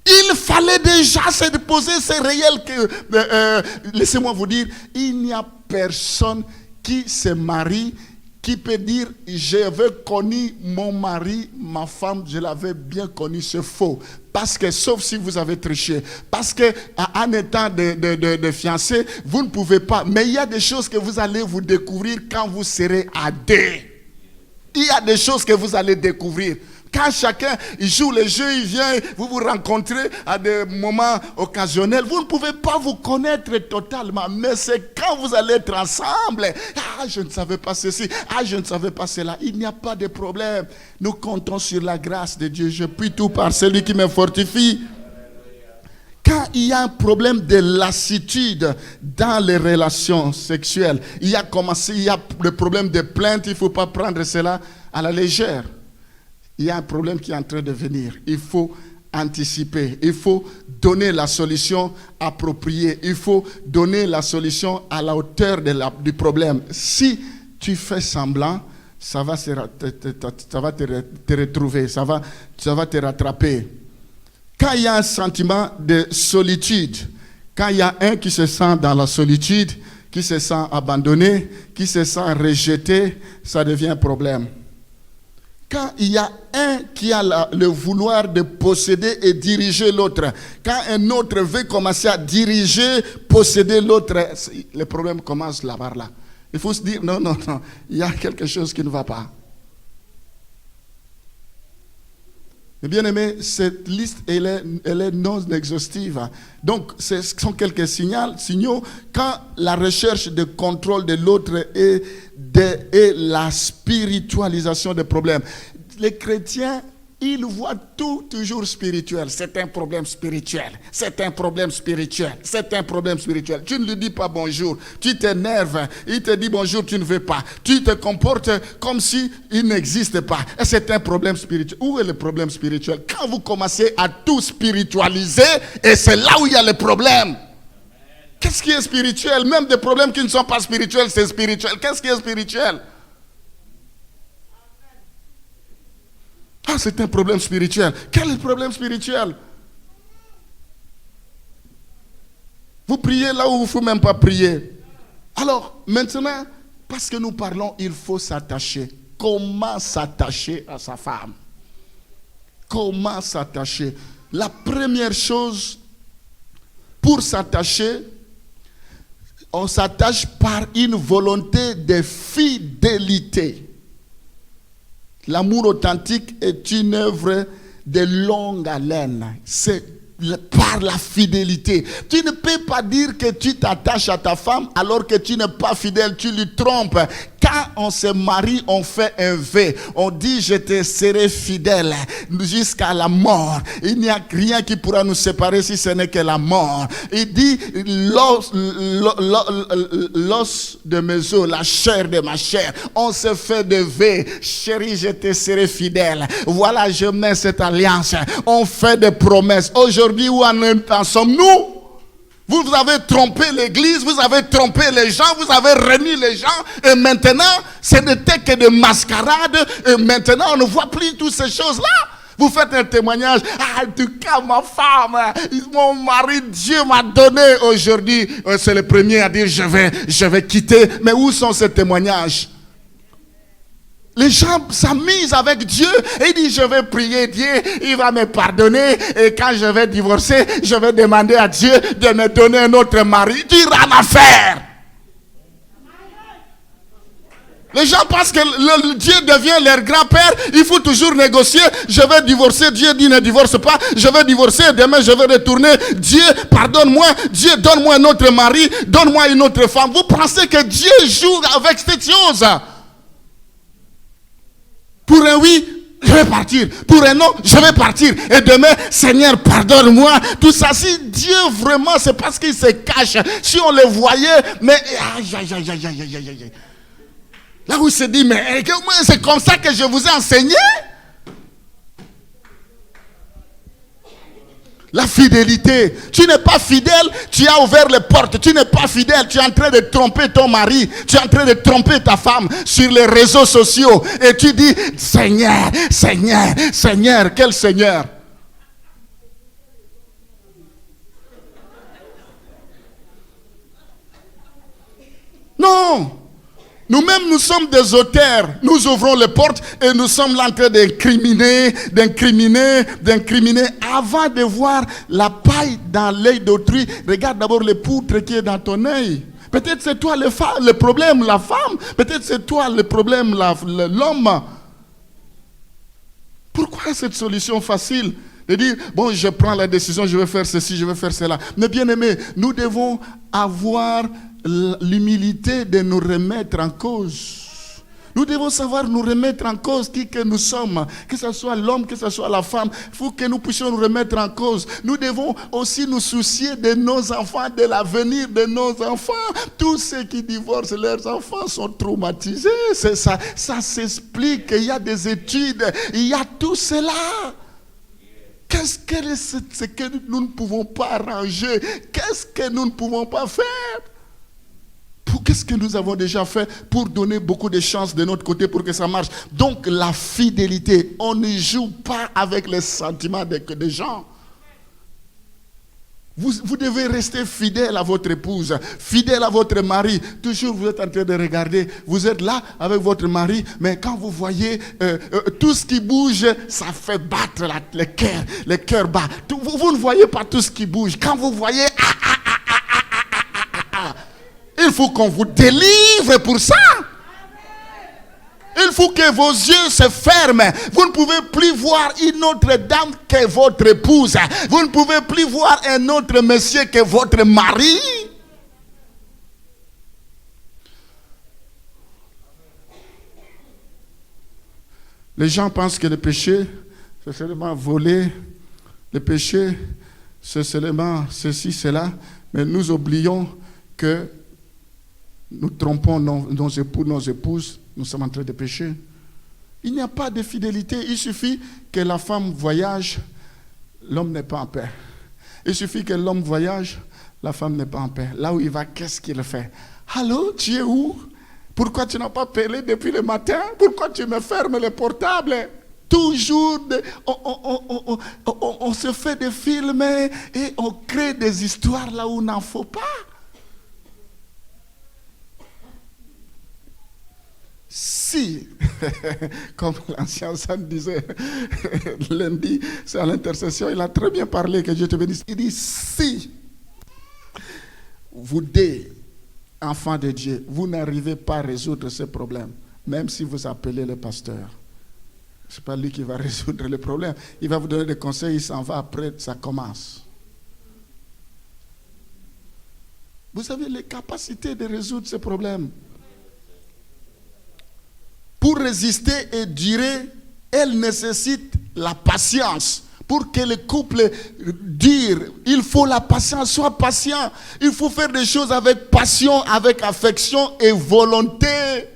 Il fallait déjà se poser, c'est réel que, laissez-moi vous dire, il n'y a personne qui se marie, qui peut dire, j'avais connu mon mari, ma femme, je l'avais bien connu, c'est faux. Parce que, sauf si vous avez triché, parce que en étant de fiancés, vous ne pouvez pas. Mais il y a des choses que vous allez vous découvrir quand vous serez à deux. Il y a des choses que vous allez découvrir. Quand chacun joue le jeu, il vient, vous vous rencontrez à des moments occasionnels. Vous ne pouvez pas vous connaître totalement. Mais c'est quand vous allez être ensemble. Ah, je ne savais pas ceci. Ah, je ne savais pas cela. Il n'y a pas de problème. Nous comptons sur la grâce de Dieu. Je puis tout par celui qui me fortifie. Quand il y a un problème de lassitude dans les relations sexuelles, il y a le problème de plainte, il ne faut pas prendre cela à la légère. Il y a un problème qui est en train de venir. Il faut anticiper. Il faut donner la solution appropriée. Il faut donner la solution à la hauteur du problème. Si tu fais semblant, ça va te retrouver, ça va te rattraper. Quand il y a un sentiment de solitude, quand il y a un qui se sent dans la solitude, qui se sent abandonné, qui se sent rejeté, ça devient un problème. Quand il y a un qui a le vouloir de posséder et diriger l'autre, quand un autre veut commencer à diriger, posséder l'autre, le problème commence là-bas. Il faut se dire, non, il y a quelque chose qui ne va pas. Mais bien aimé, cette liste, elle est non exhaustive. Donc, ce sont quelques signaux quand la recherche de contrôle de l'autre et la spiritualisation des problèmes. Les chrétiens, ils voient tout toujours spirituel. C'est un problème spirituel. C'est un problème spirituel. C'est un problème spirituel. Tu ne lui dis pas bonjour. Tu t'énerves. Il te dit bonjour, tu ne veux pas. Tu te comportes comme si il n'existe pas. Et c'est un problème spirituel. Où est le problème spirituel? Quand vous commencez à tout spiritualiser, et c'est là où il y a le problème. Qu'est-ce qui est spirituel? Même des problèmes qui ne sont pas spirituels, c'est spirituel. Qu'est-ce qui est spirituel? Ah, c'est un problème spirituel. Quel est le problème spirituel? Vous priez là où il ne faut même pas prier. Alors, maintenant, parce que nous parlons, il faut s'attacher. Comment s'attacher à sa femme? Comment s'attacher? La première chose, pour s'attacher, on s'attache par une volonté de fidélité. L'amour authentique est une œuvre de longue haleine. C'est par la fidélité. Tu ne peux pas dire que tu t'attaches à ta femme alors que tu n'es pas fidèle, tu lui trompes. Quand on se marie, on fait un vœu. On dit, je te serai fidèle jusqu'à la mort. Il n'y a rien qui pourra nous séparer si ce n'est que la mort. Il dit, l'os de mes os, la chair de ma chair. On se fait de vœux. Chérie, je te serai fidèle. Voilà, je mets cette alliance. On fait des promesses. Aujourd'hui, où en sommes-nous? Vous avez trompé l'église, vous avez trompé les gens, vous avez renié les gens, et maintenant, ce n'était que de mascarade, et maintenant, on ne voit plus toutes ces choses-là. Vous faites un témoignage, en tout cas, ma femme, mon mari, Dieu m'a donné aujourd'hui. C'est le premier à dire, je vais quitter. Mais où sont ces témoignages? Les gens s'amusent avec Dieu et ils disent, je vais prier Dieu, il va me pardonner. Et quand je vais divorcer, je vais demander à Dieu de me donner un autre mari. Tu n'as rien à faire. Les gens pensent que Dieu devient leur grand-père. Il faut toujours négocier. Je vais divorcer. Dieu dit ne divorce pas. Je vais divorcer. Demain, je vais retourner. Dieu, pardonne-moi. Dieu, donne-moi un autre mari. Donne-moi une autre femme. Vous pensez que Dieu joue avec cette chose? Pour un oui, je vais partir. Pour un non, je vais partir. Et demain, Seigneur, pardonne-moi. Tout ça, si Dieu vraiment, c'est parce qu'il se cache. Si on le voyait, mais aïe. Là où il se dit, mais c'est comme ça que je vous ai enseigné. La fidélité. Tu n'es pas fidèle, tu as ouvert les portes. Tu n'es pas fidèle, tu es en train de tromper ton mari. Tu es en train de tromper ta femme sur les réseaux sociaux. Et tu dis, Seigneur, Seigneur, Seigneur. Quel Seigneur? Non. Nous-mêmes, nous sommes des auteurs. Nous ouvrons les portes et nous sommes là en train d'incriminer avant de voir la paille dans l'œil d'autrui. Regarde d'abord le poutre qui est dans ton œil. Peut-être c'est toi le problème, la femme. Peut-être c'est toi le problème, l'homme. Pourquoi cette solution facile de dire, bon, je prends la décision, je vais faire ceci, je vais faire cela. Mais bien aimé, nous devons avoir l'humilité de nous remettre en cause. Nous devons savoir nous remettre en cause qui que nous sommes, que ce soit l'homme, que ce soit la femme. Il faut que nous puissions nous remettre en cause. Nous devons aussi nous soucier de nos enfants, de l'avenir de nos enfants. Tous ceux qui divorcent leurs enfants sont traumatisés. C'est ça, ça s'explique. Il y a des études, il y a tout cela. Qu'est-ce que nous ne pouvons pas arranger? Qu'est-ce que nous ne pouvons pas faire? Qu'est-ce que nous avons déjà fait pour donner beaucoup de chances de notre côté pour que ça marche? Donc la fidélité, on ne joue pas avec les sentiments des gens. Vous devez rester fidèle à votre épouse, fidèle à votre mari. Toujours vous êtes en train de regarder, vous êtes là avec votre mari, mais quand vous voyez tout ce qui bouge, ça fait battre le cœur bat. Vous ne voyez pas tout ce qui bouge. Quand vous voyez, il faut qu'on vous délivre pour ça. Il faut que vos yeux se ferment. Vous ne pouvez plus voir une autre dame que votre épouse. Vous ne pouvez plus voir un autre monsieur que votre mari. Les gens pensent que le péché, c'est seulement voler. Le péché, c'est seulement ceci, cela. Mais nous oublions que nous trompons nos époux, nos épouses. Nous sommes en train de pécher. Il n'y a pas de fidélité. Il suffit que la femme voyage, l'homme n'est pas en paix. Il suffit que l'homme voyage, la femme n'est pas en paix. Là où il va, qu'est-ce qu'il fait? Allô, tu es où? Pourquoi tu n'as pas appelé depuis le matin? Pourquoi tu me fermes le portable? Toujours, on se fait des films et on crée des histoires là où il n'en faut pas. Si, comme l'ancien saint disait lundi, c'est à l'intercession, il a très bien parlé, que Dieu te bénisse. Il dit, si vous deux, enfants de Dieu, vous n'arrivez pas à résoudre ce problème, même si vous appelez le pasteur, ce n'est pas lui qui va résoudre le problème. Il va vous donner des conseils, il s'en va, après ça commence. Vous avez les capacités de résoudre ce problème. Pour résister et durer, elle nécessite la patience. Pour que le couple dure, il faut la patience. Sois patient. Il faut faire des choses avec passion, avec affection et volonté.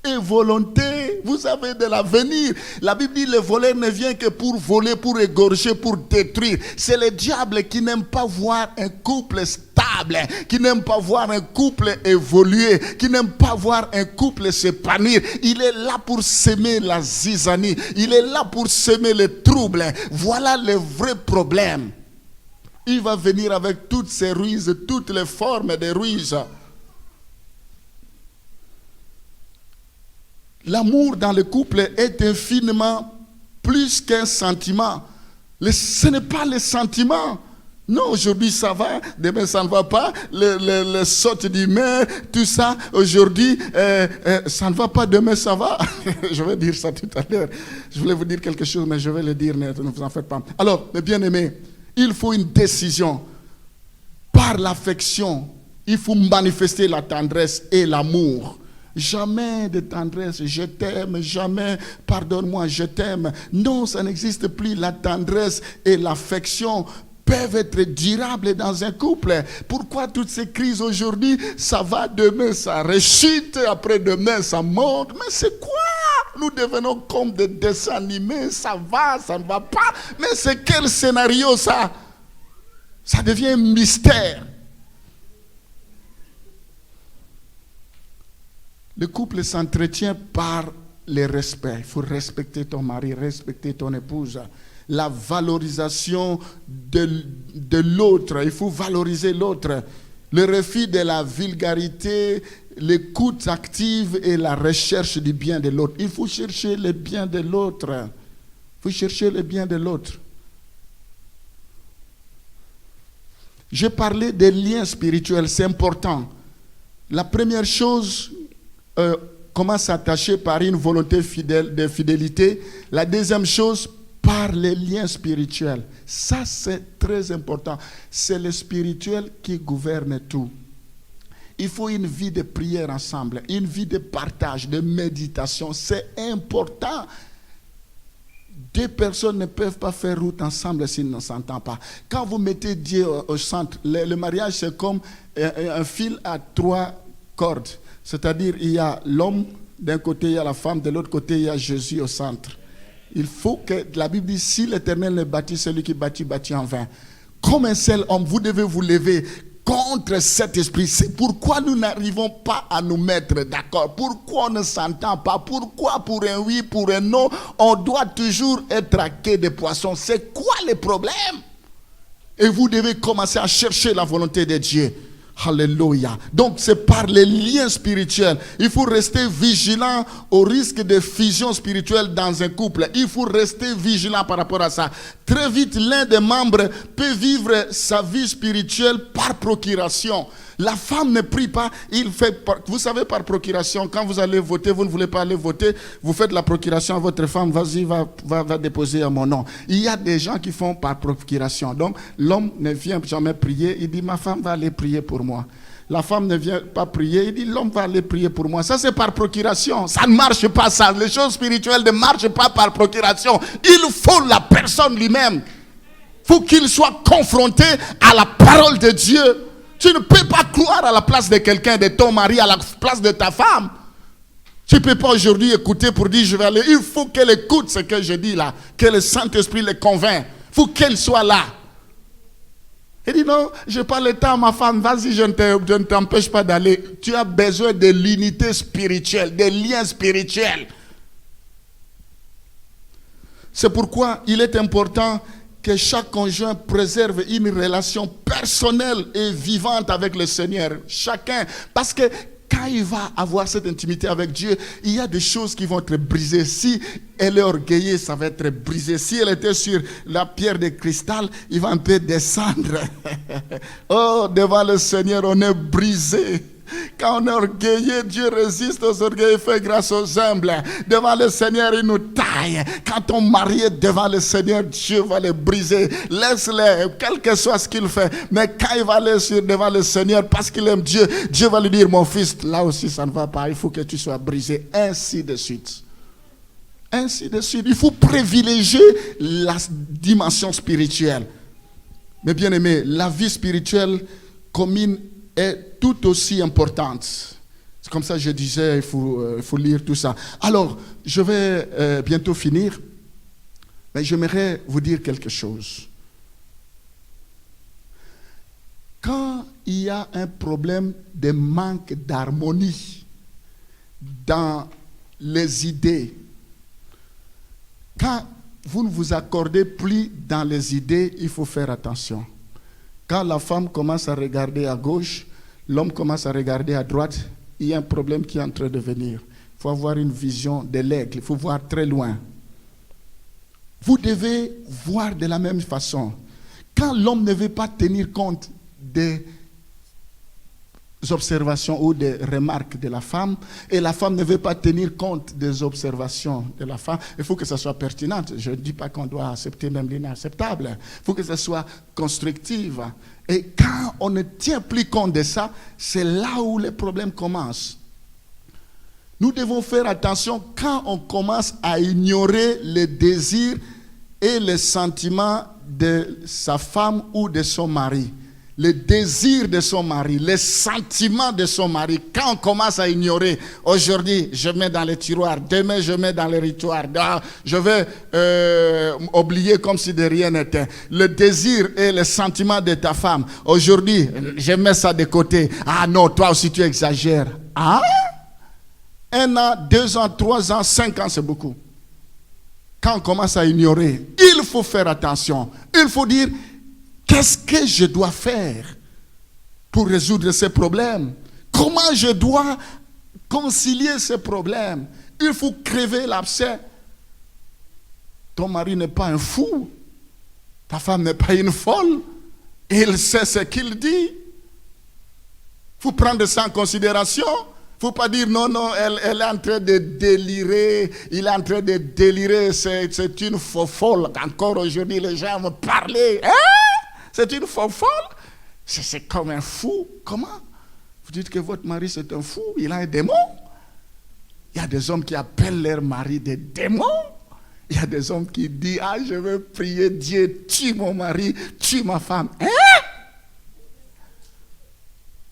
Et volonté, vous avez de l'avenir. La Bible dit, le voleur ne vient que pour voler, pour égorger, pour détruire. C'est le diable qui n'aime pas voir un couple stable, qui n'aime pas voir un couple évoluer, qui n'aime pas voir un couple s'épanouir. Il est là pour semer la zizanie. Il est là pour semer les troubles. Voilà le vrai problème. Il va venir avec toutes ces ruses, toutes les formes de ruses. L'amour dans le couple est infiniment plus qu'un sentiment. Ce n'est pas le sentiment. Non, aujourd'hui ça va, demain ça ne va pas. Le saute d'humeur, tout ça, aujourd'hui ça ne va pas, demain ça va. Je vais dire ça tout à l'heure. Je voulais vous dire quelque chose, mais je vais le dire, ne vous en faites pas. Alors, mes bien-aimés, il faut une décision. Par l'affection, il faut manifester la tendresse et l'amour. Jamais de tendresse, je t'aime, jamais, pardonne-moi, je t'aime. Non, ça n'existe plus. La tendresse et l'affection peuvent être durables dans un couple. Pourquoi toutes ces crises aujourd'hui? Ça va, demain ça rechute, après-demain ça monte. Mais c'est quoi? Nous devenons comme des dessins animés. Ça va, ça ne va pas. Mais c'est quel scénario ça? Ça devient un mystère. Le couple s'entretient par le respect. Il faut respecter ton mari, respecter ton épouse. La valorisation de l'autre. Il faut valoriser l'autre. Le refus de la vulgarité, l'écoute active et la recherche du bien de l'autre. Il faut chercher le bien de l'autre. Il faut chercher le bien de l'autre. J'ai parlé des liens spirituels, c'est important. La première chose, comment s'attacher par une volonté de fidélité. La deuxième chose, par les liens spirituels. Ça, c'est très important. C'est le spirituel qui gouverne tout. Il faut une vie de prière ensemble, une vie de partage, de méditation. C'est important. Deux personnes ne peuvent pas faire route ensemble s'ils ne s'entendent pas. Quand vous mettez Dieu au centre, le mariage c'est comme un fil à 3 cordes. C'est-à-dire il y a l'homme, d'un côté il y a la femme, de l'autre côté il y a Jésus au centre. Il faut que, la Bible dit, si l'Éternel ne bâtit, celui qui bâtit, bâtit en vain. Comme un seul homme, vous devez vous lever contre cet esprit. C'est pourquoi nous n'arrivons pas à nous mettre d'accord. Pourquoi on ne s'entend pas? Pourquoi pour un oui, pour un non, on doit toujours être à quai de poisson? C'est quoi le problème? Et vous devez commencer à chercher la volonté de Dieu. Alléluia. Donc c'est par les liens spirituels. Il faut rester vigilant au risque de fusion spirituelle dans un couple. Il faut rester vigilant par rapport à ça. Très vite, l'un des membres peut vivre sa vie spirituelle par procuration. La femme ne prie pas, il fait, vous savez, par procuration, quand vous allez voter, vous ne voulez pas aller voter, vous faites la procuration à votre femme, vas-y, va déposer à mon nom. Il y a des gens qui font par procuration. Donc, l'homme ne vient jamais prier, il dit, ma femme va aller prier pour moi. La femme ne vient pas prier, il dit, l'homme va aller prier pour moi. Ça, c'est par procuration. Ça ne marche pas, ça. Les choses spirituelles ne marchent pas par procuration. Il faut la personne lui-même. Il faut qu'il soit confronté à la parole de Dieu. Tu ne peux pas croire à la place de quelqu'un, de ton mari, à la place de ta femme. Tu ne peux pas aujourd'hui écouter pour dire je vais aller. Il faut qu'elle écoute ce que je dis là. Que le Saint-Esprit le convainc. Il faut qu'elle soit là. Il dit non, je n'ai pas le temps, ma femme, vas-y, je ne t'empêche pas d'aller. Tu as besoin de l'unité spirituelle, des liens spirituels. C'est pourquoi il est important que chaque conjoint préserve une relation personnelle et vivante avec le Seigneur. Chacun. Parce que quand il va avoir cette intimité avec Dieu, il y a des choses qui vont être brisées. Si elle est orgueilleuse, ça va être brisé. Si elle était sur la pierre de cristal, il va un peu descendre. Oh, devant le Seigneur, on est brisé. Quand on est orgueilleux, Dieu résiste aux orgueilleux, fait grâce aux humbles. Devant le Seigneur, il nous taille. Quand on marie devant le Seigneur, Dieu va le briser. Laisse-le, quel que soit ce qu'il fait. Mais quand il va aller devant le Seigneur, parce qu'il aime Dieu, Dieu va lui dire, mon fils, là aussi ça ne va pas. Il faut que tu sois brisé. Ainsi de suite. Ainsi de suite. Il faut privilégier la dimension spirituelle. Mais bien aimé, la vie spirituelle commune est tout aussi importante. C'est comme ça que je disais, il faut lire tout ça. Alors, je vais bientôt finir, mais j'aimerais vous dire quelque chose. Quand il y a un problème de manque d'harmonie dans les idées, quand vous ne vous accordez plus dans les idées, il faut faire attention. Quand la femme commence à regarder à gauche, l'homme commence à regarder à droite, il y a un problème qui est en train de venir. Il faut avoir une vision de l'aigle, il faut voir très loin. Vous devez voir de la même façon. Quand l'homme ne veut pas tenir compte des observations ou des remarques de la femme, et la femme ne veut pas tenir compte des observations de la femme, il faut que ça soit pertinent. Je ne dis pas qu'on doit accepter même l'inacceptable. Il faut que ça soit constructif. Et quand on ne tient plus compte de ça, c'est là où les problèmes commencent. Nous devons faire attention quand on commence à ignorer les désirs et les sentiments de sa femme ou de son mari. Les désirs de son mari, les sentiments de son mari, quand on commence à ignorer, aujourd'hui je mets dans les tiroirs, demain je mets dans les ritoires, je vais oublier comme si de rien n'était. Le désir et les sentiments de ta femme, aujourd'hui je mets ça de côté. Ah non, toi aussi tu exagères. Ah, 1 an, 2 ans, 3 ans, 5 ans, c'est beaucoup. Quand on commence à ignorer, il faut faire attention. Il faut dire, qu'est-ce que je dois faire pour résoudre ces problèmes? Comment je dois concilier ces problèmes? Il faut crever l'abcès. Ton mari n'est pas un fou. Ta femme n'est pas une folle. Il sait ce qu'il dit. Il faut prendre ça en considération. Il ne faut pas dire non, elle est en train de délirer. Il est en train de délirer. C'est une folle. Encore aujourd'hui, les gens me parlaient. Hein? C'est une folle. C'est comme un fou. Comment? Vous dites que votre mari c'est un fou, il a un démon. Il y a des hommes qui appellent leur mari des démons. Il y a des hommes qui disent, ah, je veux prier Dieu, tue mon mari, tue ma femme. Hein?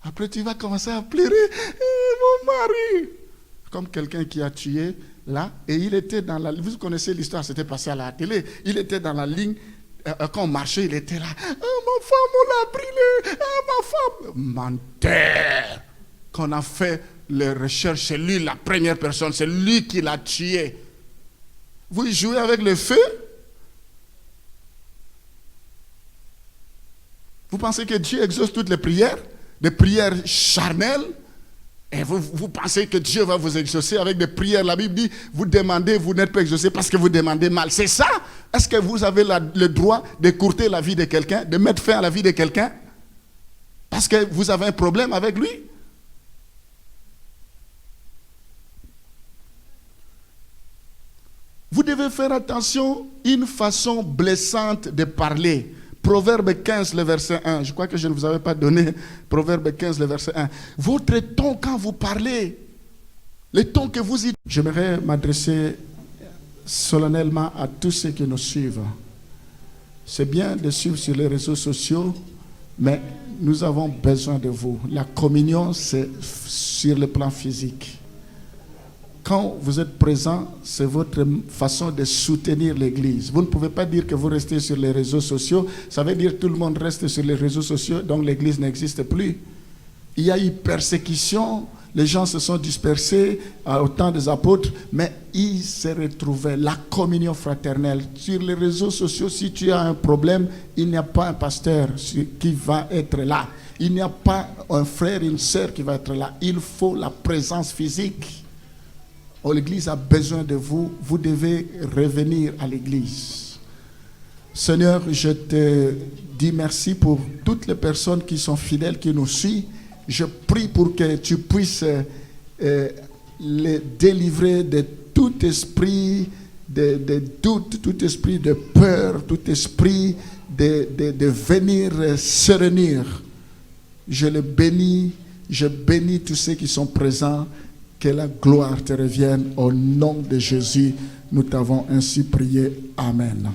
Après, tu vas commencer à pleurer, mon mari. Comme quelqu'un qui a tué, là, et il était dans la... Vous connaissez l'histoire, c'était passé à la télé. Il était dans la ligne, quand on marchait, il était là. Ah, ma femme, on l'a brûlé. Ah, ma femme. Menteur. Quand on a fait les recherches, c'est lui la première personne, c'est lui qui l'a tué. Vous jouez avec le feu? Vous pensez que Dieu exauce toutes les prières? Des prières charnelles? Et vous pensez que Dieu va vous exaucer avec des prières? La Bible dit, vous demandez, vous n'êtes pas exaucé parce que vous demandez mal. C'est ça? Est-ce que vous avez le droit d'écourter la vie de quelqu'un, de mettre fin à la vie de quelqu'un? Parce que vous avez un problème avec lui? Vous devez faire attention, une façon blessante de parler. Proverbe 15, le verset 1. Je crois que je ne vous avais pas donné Proverbe 15, le verset 1. Votre ton quand vous parlez, le ton que vous y... J'aimerais m'adresser solennellement à tous ceux qui nous suivent. C'est bien de suivre sur les réseaux sociaux, mais nous avons besoin de vous. La communion, c'est sur le plan physique. Quand vous êtes présent, c'est votre façon de soutenir l'Église. Vous ne pouvez pas dire que vous restez sur les réseaux sociaux. Ça veut dire que tout le monde reste sur les réseaux sociaux, donc l'Église n'existe plus. Il y a eu persécution, les gens se sont dispersés au temps des apôtres, mais ils se retrouvaient. La communion fraternelle. Sur les réseaux sociaux, si tu as un problème, il n'y a pas un pasteur qui va être là. Il n'y a pas un frère, une sœur qui va être là. Il faut la présence physique. Oh, l'Église a besoin de vous. Vous devez revenir à l'Église. Seigneur, je te dis merci pour toutes les personnes qui sont fidèles, qui nous suivent. Je prie pour que tu puisses les délivrer de tout esprit de doute, tout esprit de peur, tout esprit de venir se réunir. Je le bénis, je bénis tous ceux qui sont présents. Que la gloire te revienne au nom de Jésus. Nous t'avons ainsi prié. Amen.